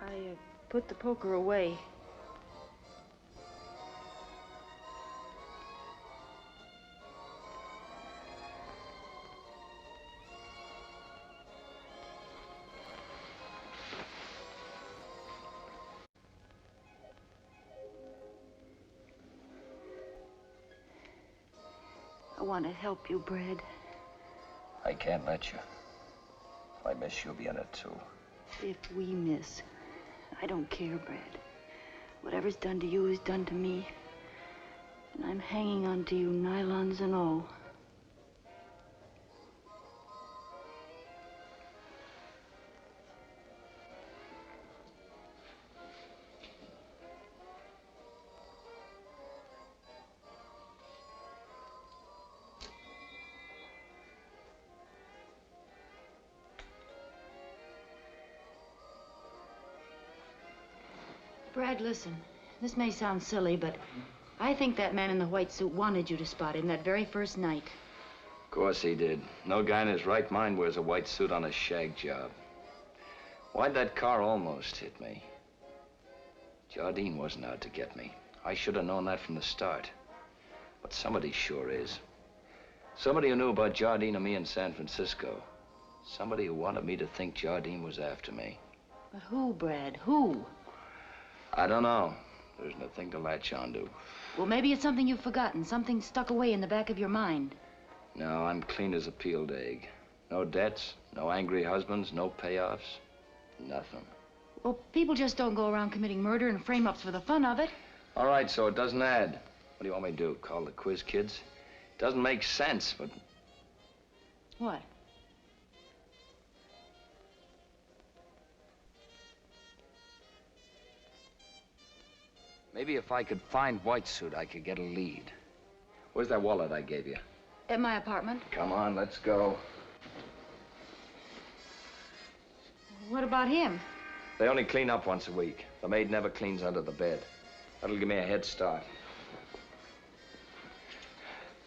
I put the poker away. I want to help you, Brad. I can't let you. If I miss, you'll be in it, too. If we miss, I don't care, Brad. Whatever's done to you is done to me. And I'm hanging on to you, nylons and all. Brad, listen. This may sound silly, but I think that man in the white suit wanted you to spot him that very first night. Of course he did. No guy in his right mind wears a white suit on a shag job. Why'd that car almost hit me? Jardine wasn't out to get me. I should have known that from the start. But somebody sure is. Somebody who knew about Jardine and me in San Francisco. Somebody who wanted me to think Jardine was after me. But who, Brad? Who? I don't know. There isn't a thing to latch onto. Well, maybe it's something you've forgotten, something stuck away in the back of your mind. No, I'm clean as a peeled egg. No debts, no angry husbands, no payoffs, nothing. Well, people just don't go around committing murder and frame-ups for the fun of it. All right, so it doesn't add. What do you want me to do, call the quiz kids? It doesn't make sense, but... What? Maybe if I could find White Suit, I could get a lead. Where's that wallet I gave you? At my apartment. Come on, let's go. What about him? They only clean up once a week. The maid never cleans under the bed. That'll give me a head start.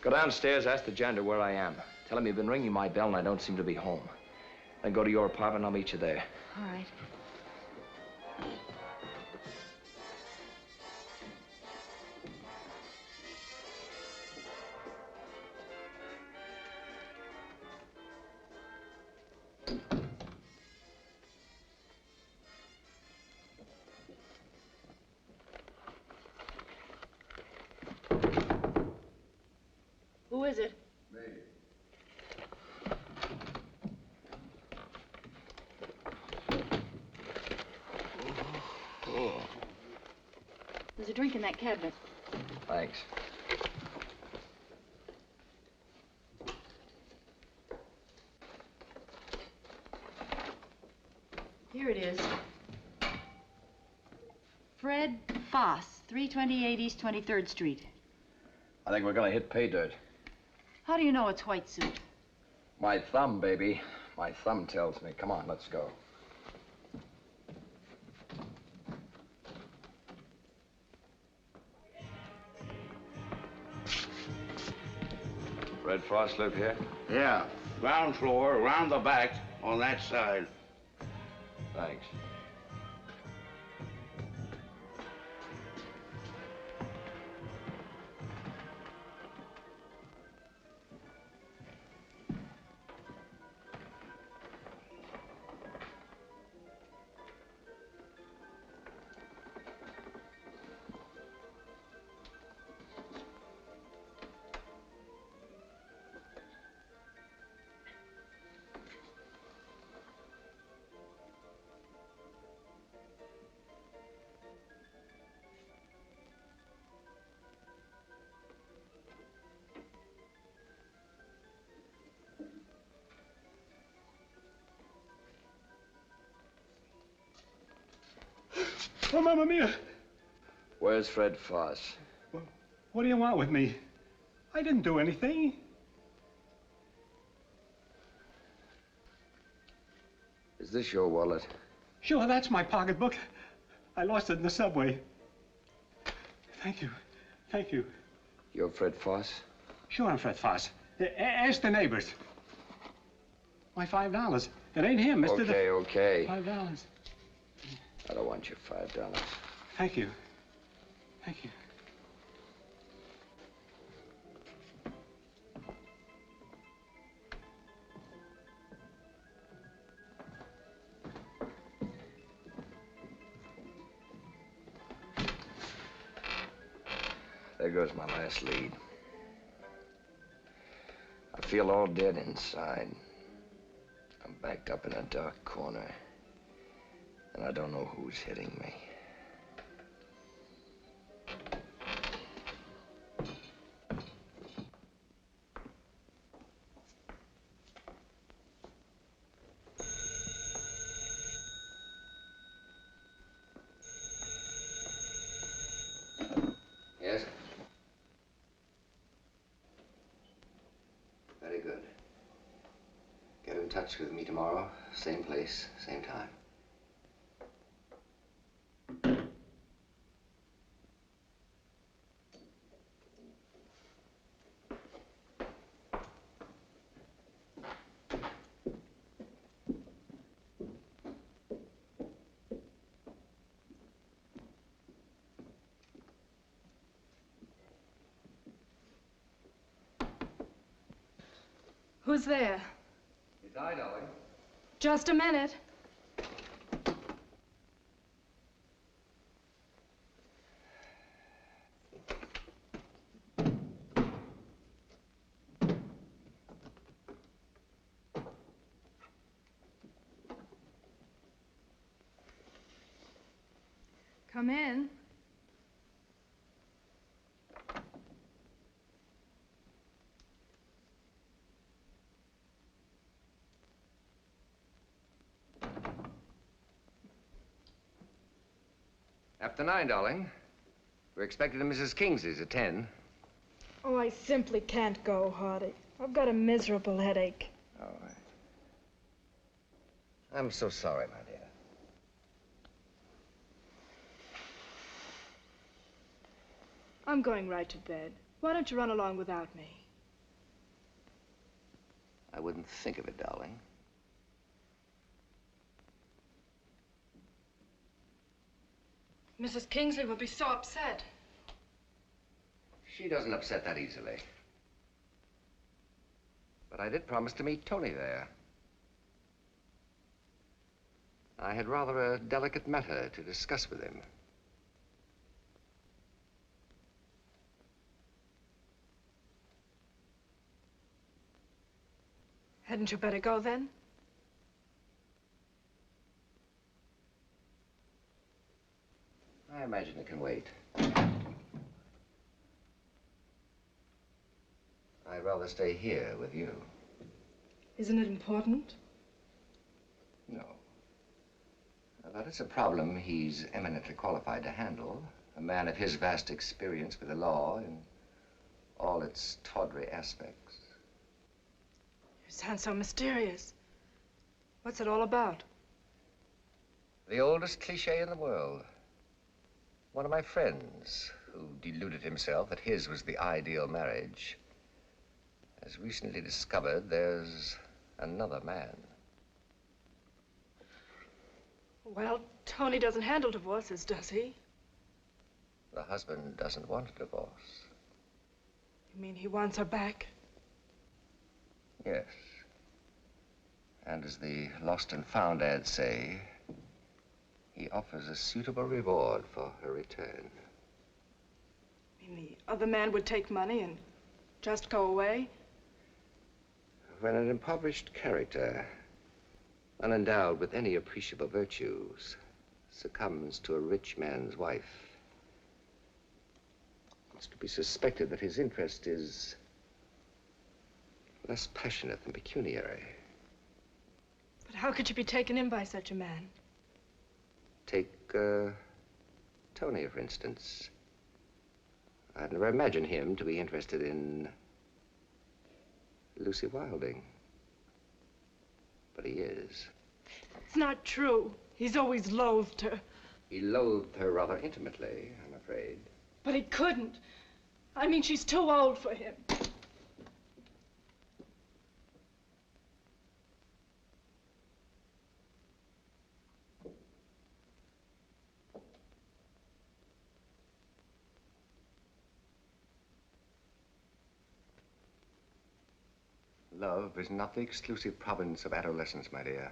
Go downstairs, ask the janitor where I am. Tell him you've been ringing my bell and I don't seem to be home. Then go to your apartment and I'll meet you there. All right. Who is it? Me. Oh. There's a drink in that cabinet. Thanks. Here it is. Fred Foss, 328 East 23rd Street. I think we're gonna hit pay dirt. How do you know it's White Suit? My thumb, baby. My thumb tells me. Come on, let's go. Fred Foss live here? Yeah, ground floor, around the back, on that side. Thanks. Oh, Mamma Mia! Where's Fred Foss? What do you want with me? I didn't do anything. Is this your wallet? Sure, that's my pocketbook. I lost it in the subway. Thank you. Thank you. You're Fred Foss? Sure, I'm Fred Foss. Ask the neighbors. My $5. It ain't him, Mr. Okay. $5. I don't want your $5. Thank you. Thank you. There goes my last lead. I feel all dead inside. I'm backed up in a dark corner. And I don't know who's hitting me. Yes? Very good. Get in touch with me tomorrow, same place, same time. Who's there? It's I, darling. Just a minute. Come in. After 9, darling. We're expected at Mrs. Kingsley's at 10. Oh, I simply can't go, Hardy. I've got a miserable headache. Oh, I'm so sorry, my dear. I'm going right to bed. Why don't you run along without me? I wouldn't think of it, darling. Mrs. Kingsley will be so upset. She doesn't upset that easily. But I did promise to meet Tony there. I had rather a delicate matter to discuss with him. Hadn't you better go then? I imagine it can wait. I'd rather stay here with you. Isn't it important? No. That it's a problem he's eminently qualified to handle. A man of his vast experience with the law in all its tawdry aspects. You sound so mysterious. What's it all about? The oldest cliche in the world. One of my friends, who deluded himself that his was the ideal marriage, has recently discovered there's another man. Well, Tony doesn't handle divorces, does he? The husband doesn't want a divorce. You mean he wants her back? Yes. And as the lost and found ads say, he offers a suitable reward for her return. You mean the other man would take money and just go away? When an impoverished character, unendowed with any appreciable virtues, succumbs to a rich man's wife, it's to be suspected that his interest is less passionate than pecuniary. But how could you be taken in by such a man? Take, Tony, for instance. I'd never imagine him to be interested in Lucy Wilding. But he is. It's not true. He's always loathed her. He loathed her rather intimately, I'm afraid. But he couldn't. I mean, she's too old for him. Love is not the exclusive province of adolescence, my dear.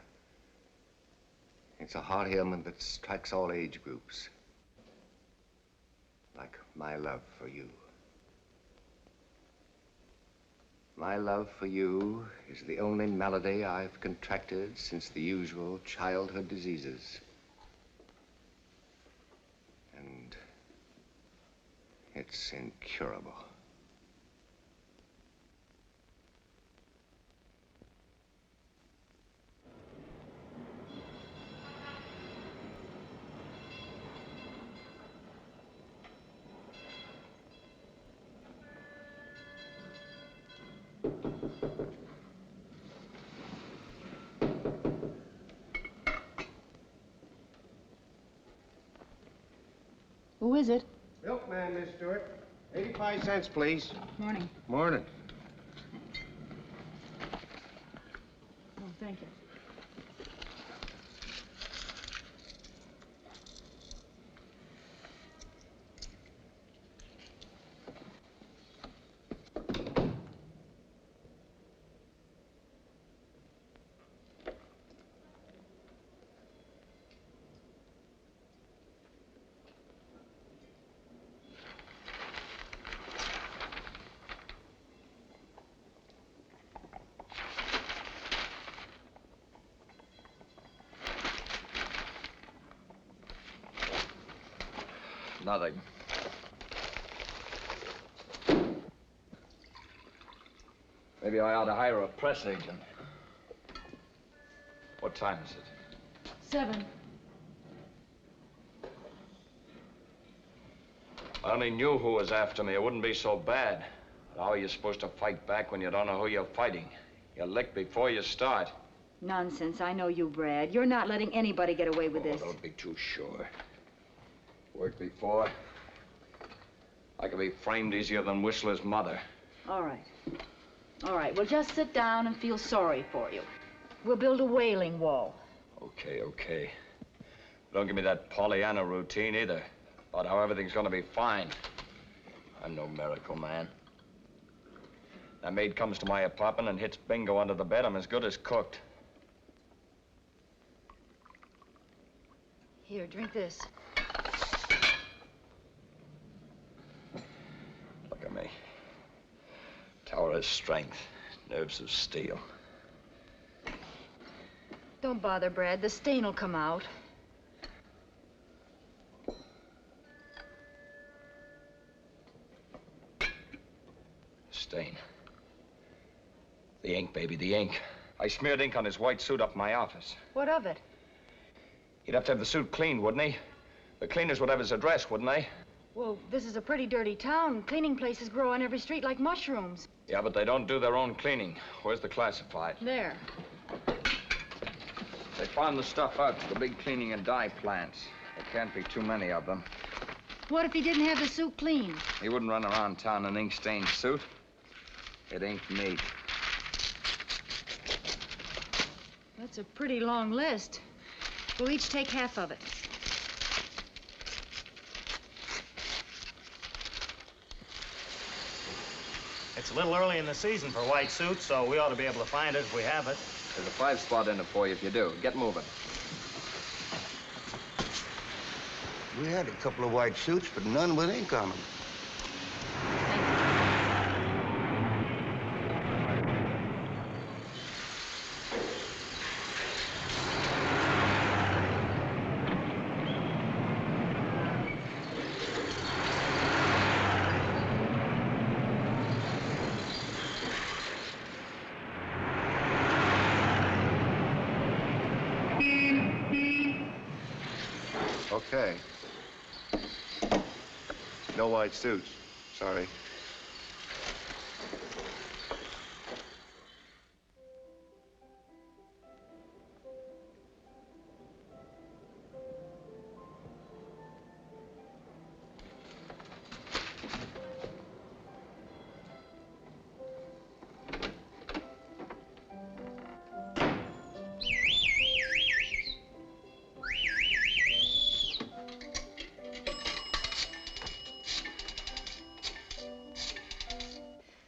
It's a heart ailment that strikes all age groups. Like my love for you. My love for you is the only malady I've contracted since the usual childhood diseases. And it's incurable. Who is it? Milkman, Miss Stewart. 85 cents, please. Morning. Morning. Oh, thank you. Nothing. Maybe I ought to hire a press agent. What time is it? 7. I only knew who was after me. It wouldn't be so bad. But how are you supposed to fight back when you don't know who you're fighting? You're licked before you start. Nonsense. I know you, Brad. You're not letting anybody get away with this. Don't be too sure. Worked before. I could be framed easier than Whistler's mother. All right. All right. Well, just sit down and feel sorry for you. We'll build a wailing wall. Okay, okay. Don't give me that Pollyanna routine either. About how everything's gonna be fine. I'm no miracle man. That maid comes to my apartment and hits bingo under the bed. I'm as good as cooked. Here, drink this. Look at me. Tower of strength, nerves of steel. Don't bother, Brad. The stain will come out. Stain. The ink, baby, the ink. I smeared ink on his white suit up my office. What of it? He'd have to have the suit cleaned, wouldn't he? The cleaners would have his address, wouldn't they? Well, this is a pretty dirty town. Cleaning places grow on every street like mushrooms. Yeah, but they don't do their own cleaning. Where's the classified? There. They found the stuff out to the big cleaning and dye plants. There can't be too many of them. What if he didn't have the suit clean? He wouldn't run around town in an ink-stained suit. It ain't neat. That's a pretty long list. We'll each take half of it. It's a little early in the season for white suits, so we ought to be able to find it if we have it. There's a 5-spot in it for you if you do. Get moving. We had a couple of white suits, but none with ink on them. Okay. No white suits. Sorry.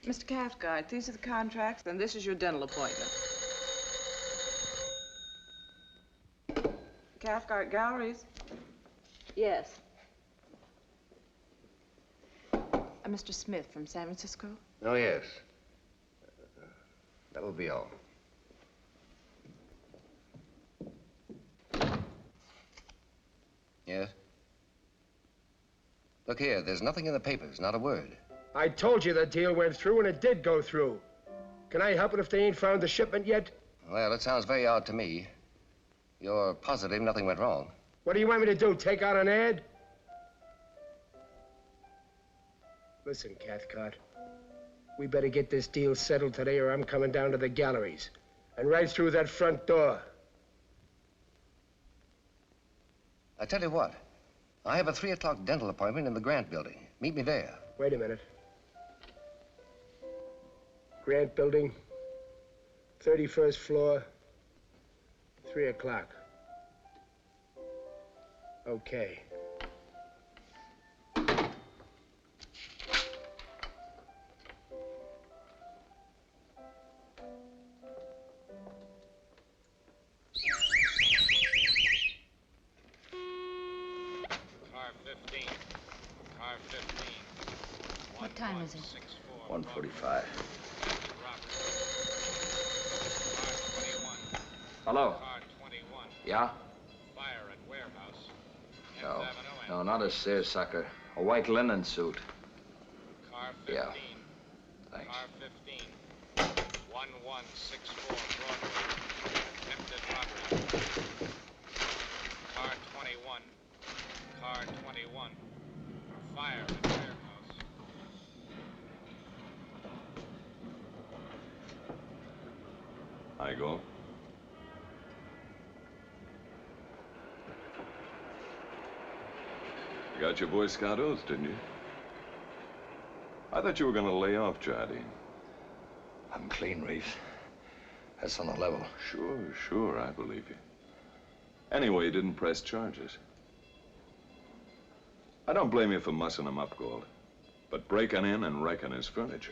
Mr. Cathcart, these are the contracts, and this is your dental appointment. Cathcart Galleries? Yes. Mr. Smith from San Francisco? Oh, yes. That will be all. Yes? Look here, there's nothing in the papers, not a word. I told you the deal went through, and it did go through. Can I help it if they ain't found the shipment yet? Well, it sounds very odd to me. You're positive nothing went wrong? What do you want me to do, take out an ad? Listen, Cathcart, we better get this deal settled today or I'm coming down to the galleries. And right through that front door. I tell you what, I have a 3 o'clock dental appointment in the Grant building. Meet me there. Wait a minute. Grant building, 31st floor, 3 o'clock. Okay. What time is it? 1:45. Hello? Yeah? Fire at warehouse. No. Avenue No, not a seersucker. A white linen suit. Car 15. Yeah. Thanks. Car 15. 1164 Broadway. Attempted robbery. Car 21. Car 21. Fire at warehouse. Hi, Galt. You got your Boy Scout oath, didn't you? I thought you were going to lay off Jardine. I'm clean, Reeves. That's on the level. Sure, I believe you. Anyway, you didn't press charges. I don't blame you for mussing him up, Galt. But breaking in and wrecking his furniture.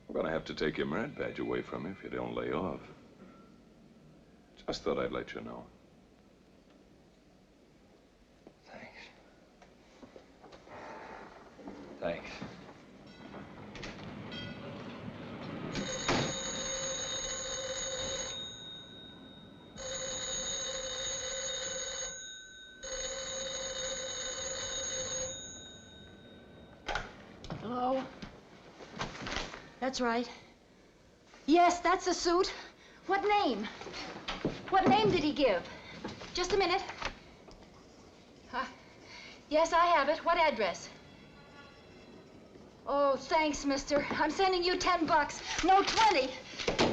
I'm going to have to take your merit badge away from you if you don't lay off. Just thought I'd let you know. Thanks. Hello? That's right. Yes, that's the suit. What name? What name did he give? Just a minute. Yes, I have it. What address? Oh, thanks, mister. I'm sending you $10. No, 20.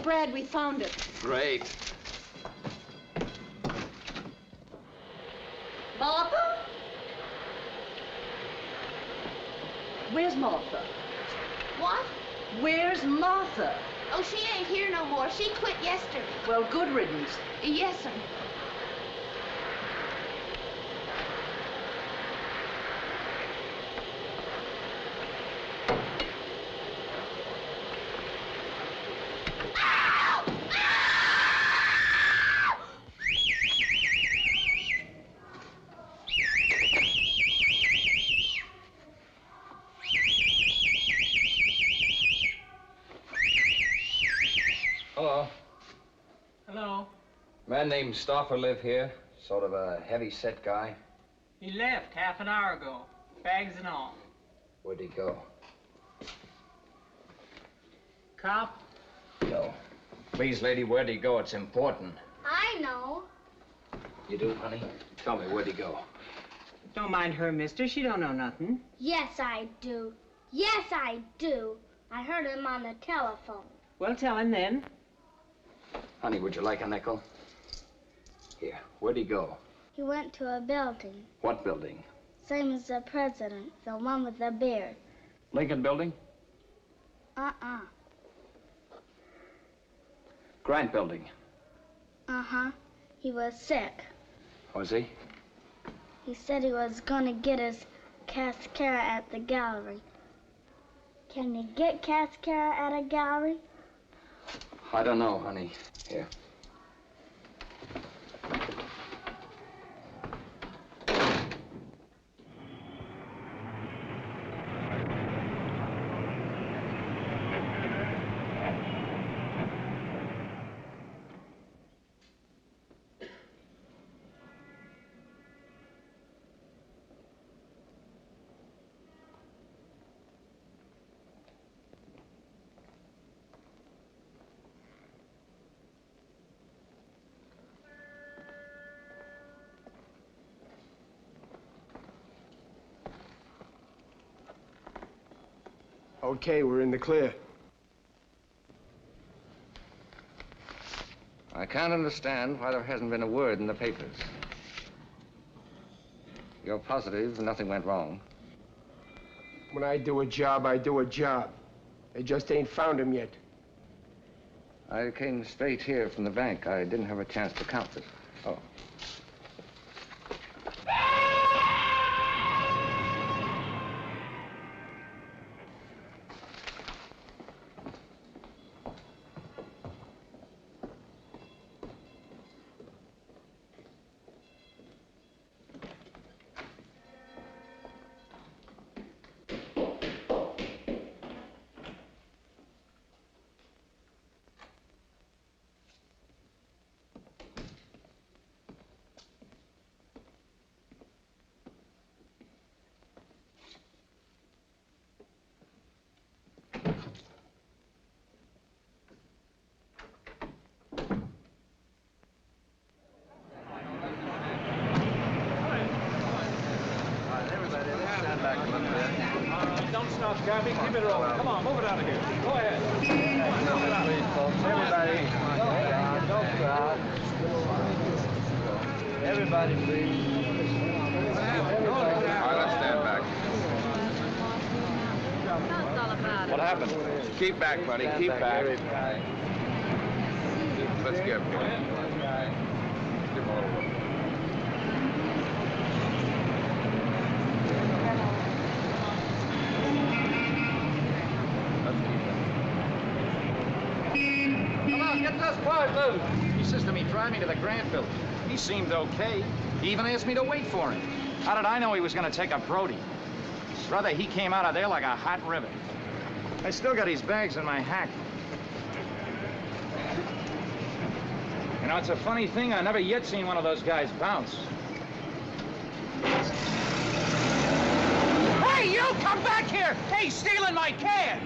Brad, we found it. Great. Martha? Where's Martha? What? Where's Martha? Oh, she ain't here no more. She quit yesterday. Well, good riddance. Yes, sir. Hello. Hello. Man named Stoffer live here. Sort of a heavy-set guy. He left half an hour ago, bags and all. Where'd he go? Cop? No. Please, lady, where'd he go? It's important. I know. You do, honey? Tell me, where'd he go? Don't mind her, mister. She don't know nothing. Yes, I do. Yes, I do. I heard him on the telephone. Well, tell him then. Honey, would you like a nickel? Here, where'd he go? He went to a building. What building? Same as the president, the one with the beard. Lincoln Building? Uh-uh. Grant Building? Uh-huh. He was sick. Was he? He said he was gonna get his cascara at the gallery. Can you get cascara at a gallery? I don't know, honey. Here. Okay, we're in the clear. I can't understand why there hasn't been a word in the papers. You're positive nothing went wrong? When I do a job, I do a job. They just ain't found him yet. I came straight here from the bank. I didn't have a chance to count it. Oh. back a little bit. Don't stop, Gabby. Keep it rolling. Come on, move it out of here. Go ahead. Please, folks. Everybody. Don't crowd. Everybody, please. All right, let's stand back. What happened? Keep back, buddy. Keep back. Let's give him. Give him a little work. Come on, get this car loose. He says to me, drive me to the Grant building. He seemed okay. He even asked me to wait for him. How did I know he was going to take a Brody? Brother, he came out of there like a hot rivet. I still got his bags in my hack. You know, it's a funny thing. I never yet seen one of those guys bounce. Hey, you! Come back here! Hey, stealing my can!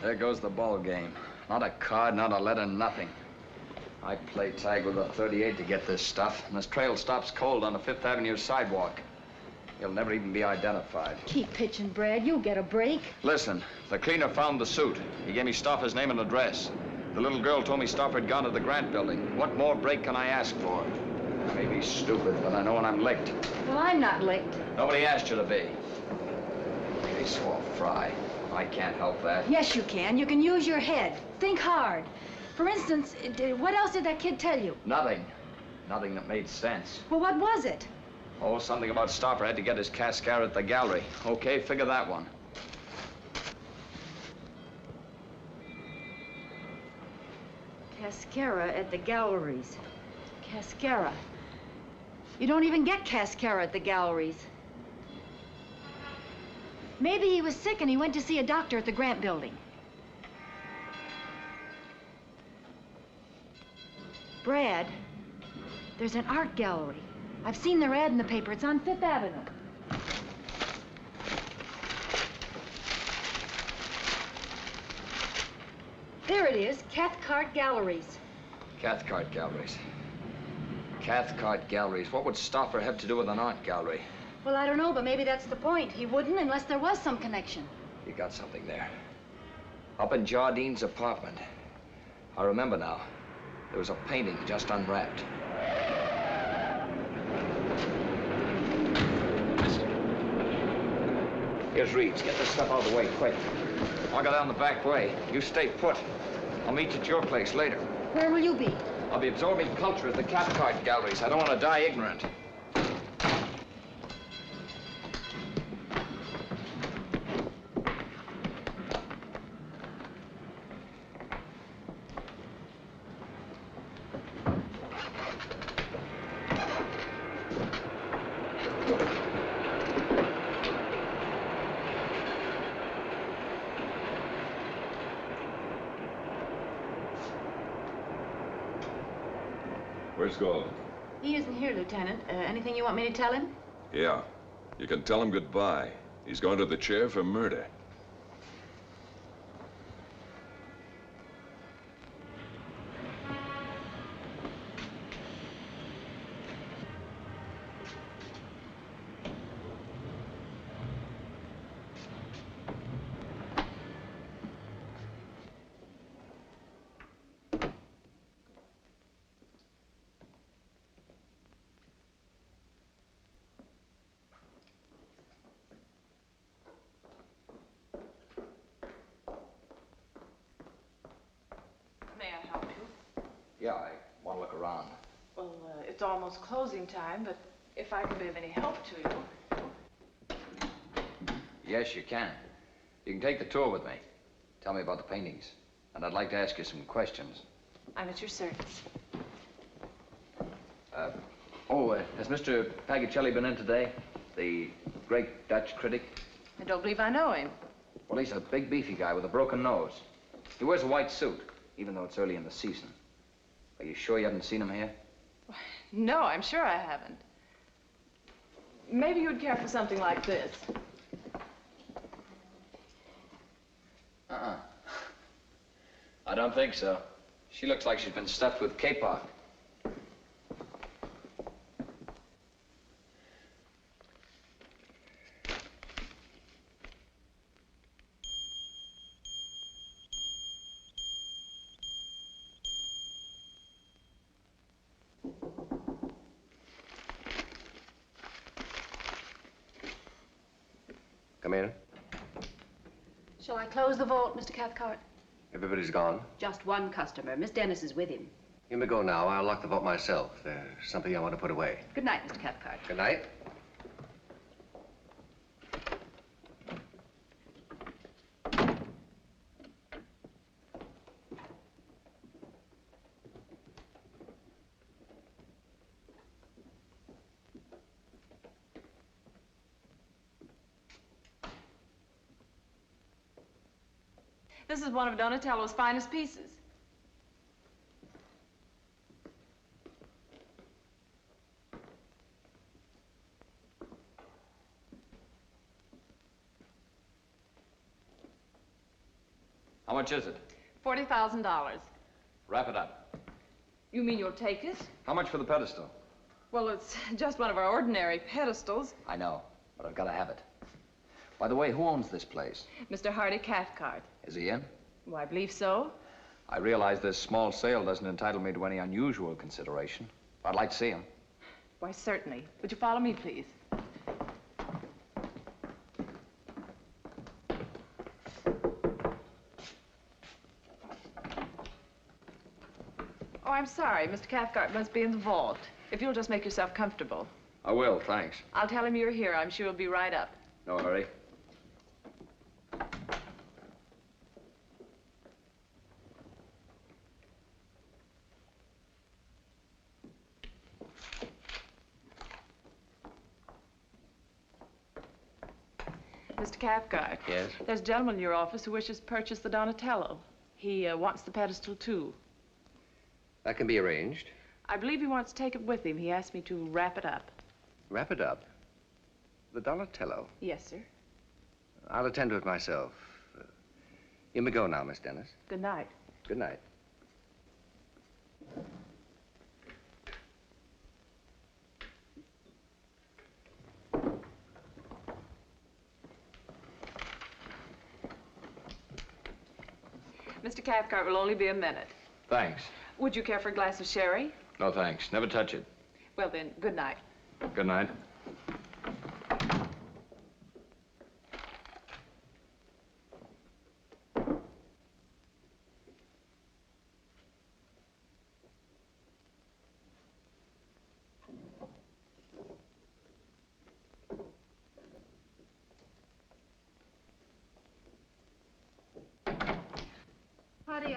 There goes the ball game. Not a card, not a letter, nothing. I play tag with a 38 to get this stuff, and this trail stops cold on the 5th Avenue sidewalk. He'll never even be identified. Keep pitching, Brad. You'll get a break. Listen, the cleaner found the suit. He gave me Stauffer's name and address. The little girl told me Stauffer had gone to the Grant building. What more break can I ask for? I may be stupid, but I know when I'm licked. Well, I'm not licked. Nobody asked you to be. They swore fry. I can't help that. Yes, you can. You can use your head. Think hard. For instance, what else did that kid tell you? Nothing. Nothing that made sense. Well, what was it? Oh, something about Stauffer had to get his cascara at the gallery. Okay, figure that one. Cascara at the galleries. Cascara. You don't even get cascara at the galleries. Maybe he was sick and he went to see a doctor at the Grant building. Brad, there's an art gallery. I've seen their ad in the paper. It's on 5th Avenue. There it is, Cathcart Galleries. Cathcart Galleries. Cathcart Galleries. What would Stauffer have to do with an art gallery? Well, I don't know, but maybe that's the point. He wouldn't unless there was some connection. You got something there. Up in Jardine's apartment. I remember now. There was a painting just unwrapped. Here's Reeves. Get this stuff out of the way, quick. I'll go down the back way. You stay put. I'll meet you at your place later. Where will you be? I'll be absorbing culture at the Cathcart Galleries. I don't want to die ignorant. Where's Galt? He isn't here, Lieutenant. Anything you want me to tell him? Yeah. You can tell him goodbye. He's going to the chair for murder. May I help you? Yeah, I want to look around. Well, it's almost closing time, but if I can be of any help to you. Yes, you can. You can take the tour with me. Tell me about the paintings. And I'd like to ask you some questions. I'm at your service. Has Mr. Pagicelli been in today? The great Dutch critic? I don't believe I know him. Well, he's a big, beefy guy with a broken nose. He wears a white suit, even though it's early in the season. Are you sure you haven't seen him here? No, I'm sure I haven't. Maybe you'd care for something like this. I don't think so. She looks like she's been stuffed with kapok. Come in. Shall I close the vault, Mr. Cathcart? Everybody's gone. Just one customer. Miss Dennis is with him. You may go now. I'll lock the vault myself. There's something I want to put away. Good night, Mr. Cathcart. Good night. This is one of Donatello's finest pieces. How much is it? $40,000. Wrap it up. You mean you'll take it? How much for the pedestal? Well, it's just one of our ordinary pedestals. I know, but I've got to have it. By the way, who owns this place? Mr. Hardy Cathcart. Is he in? Well, I believe so. I realize this small sale doesn't entitle me to any unusual consideration. I'd like to see him. Why, certainly. Would you follow me, please? Oh, I'm sorry. Mr. Cathcart must be in the vault. If you'll just make yourself comfortable. I will, thanks. I'll tell him you're here. I'm sure he'll be right up. No hurry. Mr. Cathcart. Yes? There's a gentleman in your office who wishes to purchase the Donatello. He wants the pedestal, too. That can be arranged. I believe he wants to take it with him. He asked me to wrap it up. Wrap it up. The Donatello. Yes, sir. I'll attend to it myself. You may go now, Miss Dennis. Good night. Good night. Mr. Cathcart will only be a minute. Thanks. Would you care for a glass of sherry? No, thanks. Never touch it. Well, then, good night. Good night. Honey,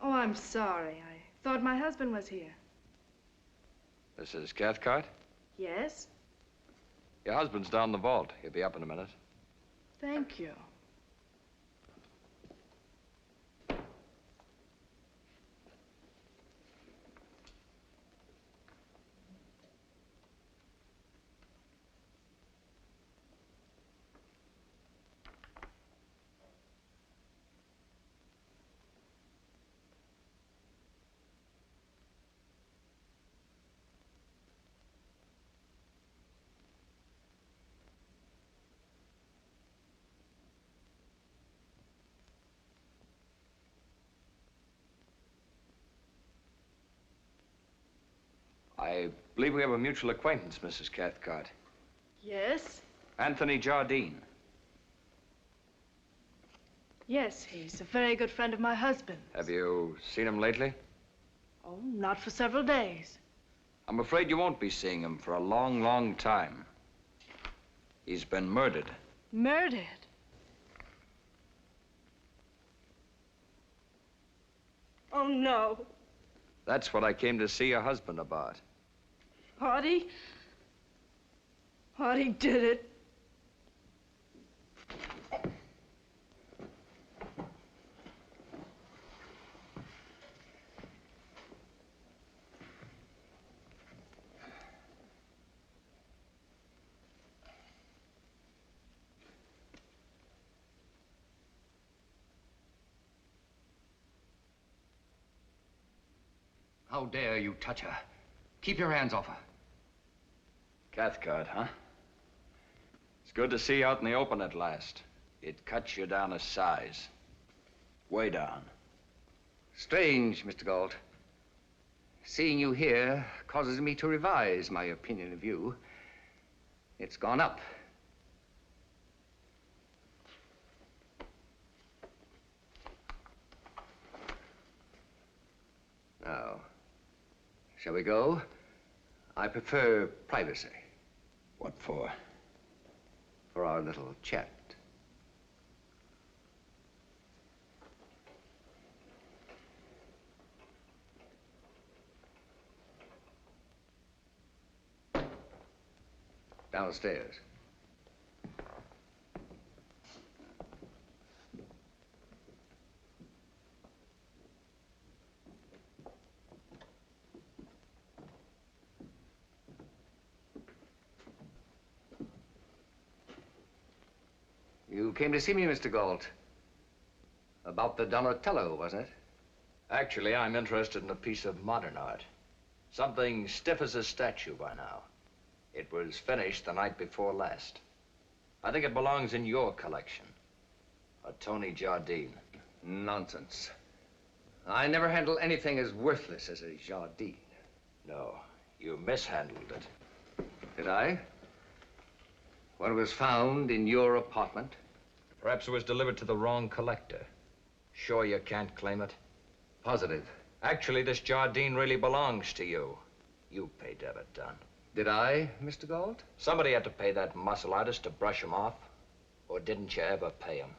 Oh, I'm sorry. I thought my husband was here. This is Cathcart? Yes? Your husband's down in the vault. He'll be up in a minute. Thank you. I believe we have a mutual acquaintance, Mrs. Cathcart. Yes? Anthony Jardine. Yes, he's a very good friend of my husband's. Have you seen him lately? Oh, not for several days. I'm afraid you won't be seeing him for a long, long time. He's been murdered. Murdered? Oh, no. That's what I came to see your husband about. Hardy? Hardy did it. How dare you touch her? Keep your hands off her. Cathcart, huh? It's good to see you out in the open at last. It cuts you down a size. Way down. Strange, Mr. Galt. Seeing you here causes me to revise my opinion of you. It's gone up. Now, shall we go? I prefer privacy. What for? For our little chat. Downstairs. You came to see me, Mr. Galt. About the Donatello, wasn't it? Actually, I'm interested in a piece of modern art. Something stiff as a statue by now. It was finished the night before last. I think it belongs in your collection. A Tony Jardine. Nonsense. I never handle anything as worthless as a Jardine. No, you mishandled it. Did I? When it was found in your apartment? Perhaps it was delivered to the wrong collector. Sure you can't claim it? Positive. Actually, this Jardine really belongs to you. You paid to have it done. Did I, Mr. Galt? Somebody had to pay that muscle artist to brush him off. Or didn't you ever pay him?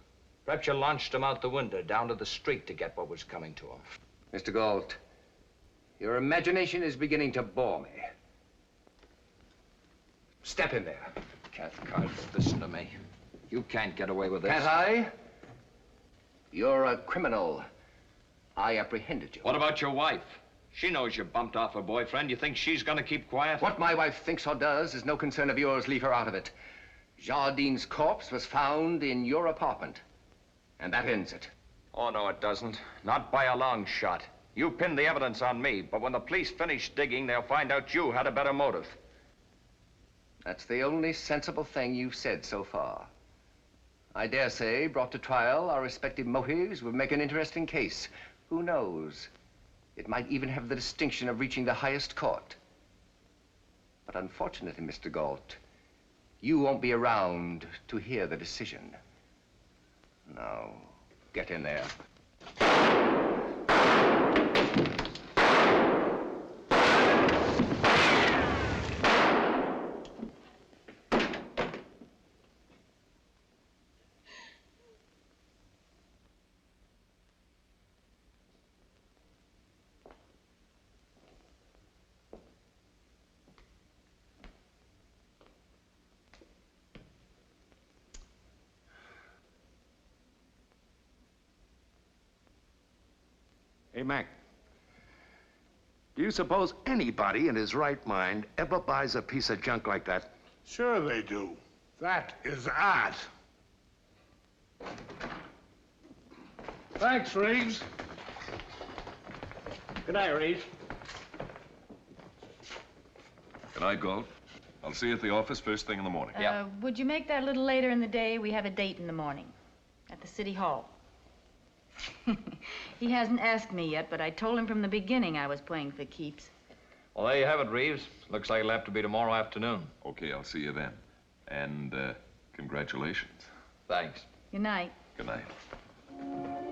Perhaps you launched him out the window down to the street to get what was coming to him. Mr. Galt, your imagination is beginning to bore me. Step in there. Cathcart, listen to me. You can't get away with this. Can't I? You're a criminal. I apprehended you. What about your wife? She knows you bumped off her boyfriend. You think she's gonna keep quiet? What my wife thinks or does is no concern of yours. Leave her out of it. Jardine's corpse was found in your apartment. And that ends it. Oh, no, it doesn't. Not by a long shot. You pinned the evidence on me, but when the police finish digging, they'll find out you had a better motive. That's the only sensible thing you've said so far. I dare say, brought to trial, our respective motives would make an interesting case. Who knows? It might even have the distinction of reaching the highest court. But unfortunately, Mr. Galt, you won't be around to hear the decision. Now, get in there. Hey, Mac. Do you suppose anybody in his right mind ever buys a piece of junk like that? Sure they do. That is art. Thanks, Reeves. Good night, Reeves. Good night, Galt. I'll see you at the office first thing in the morning. Would you make that a little later in the day? We have a date in the morning at the City Hall. He hasn't asked me yet, but I told him from the beginning I was playing for keeps. Well, there you have it, Reeves. Looks like it'll have to be tomorrow afternoon. Okay, I'll see you then. And, congratulations. Thanks. Good night. Good night.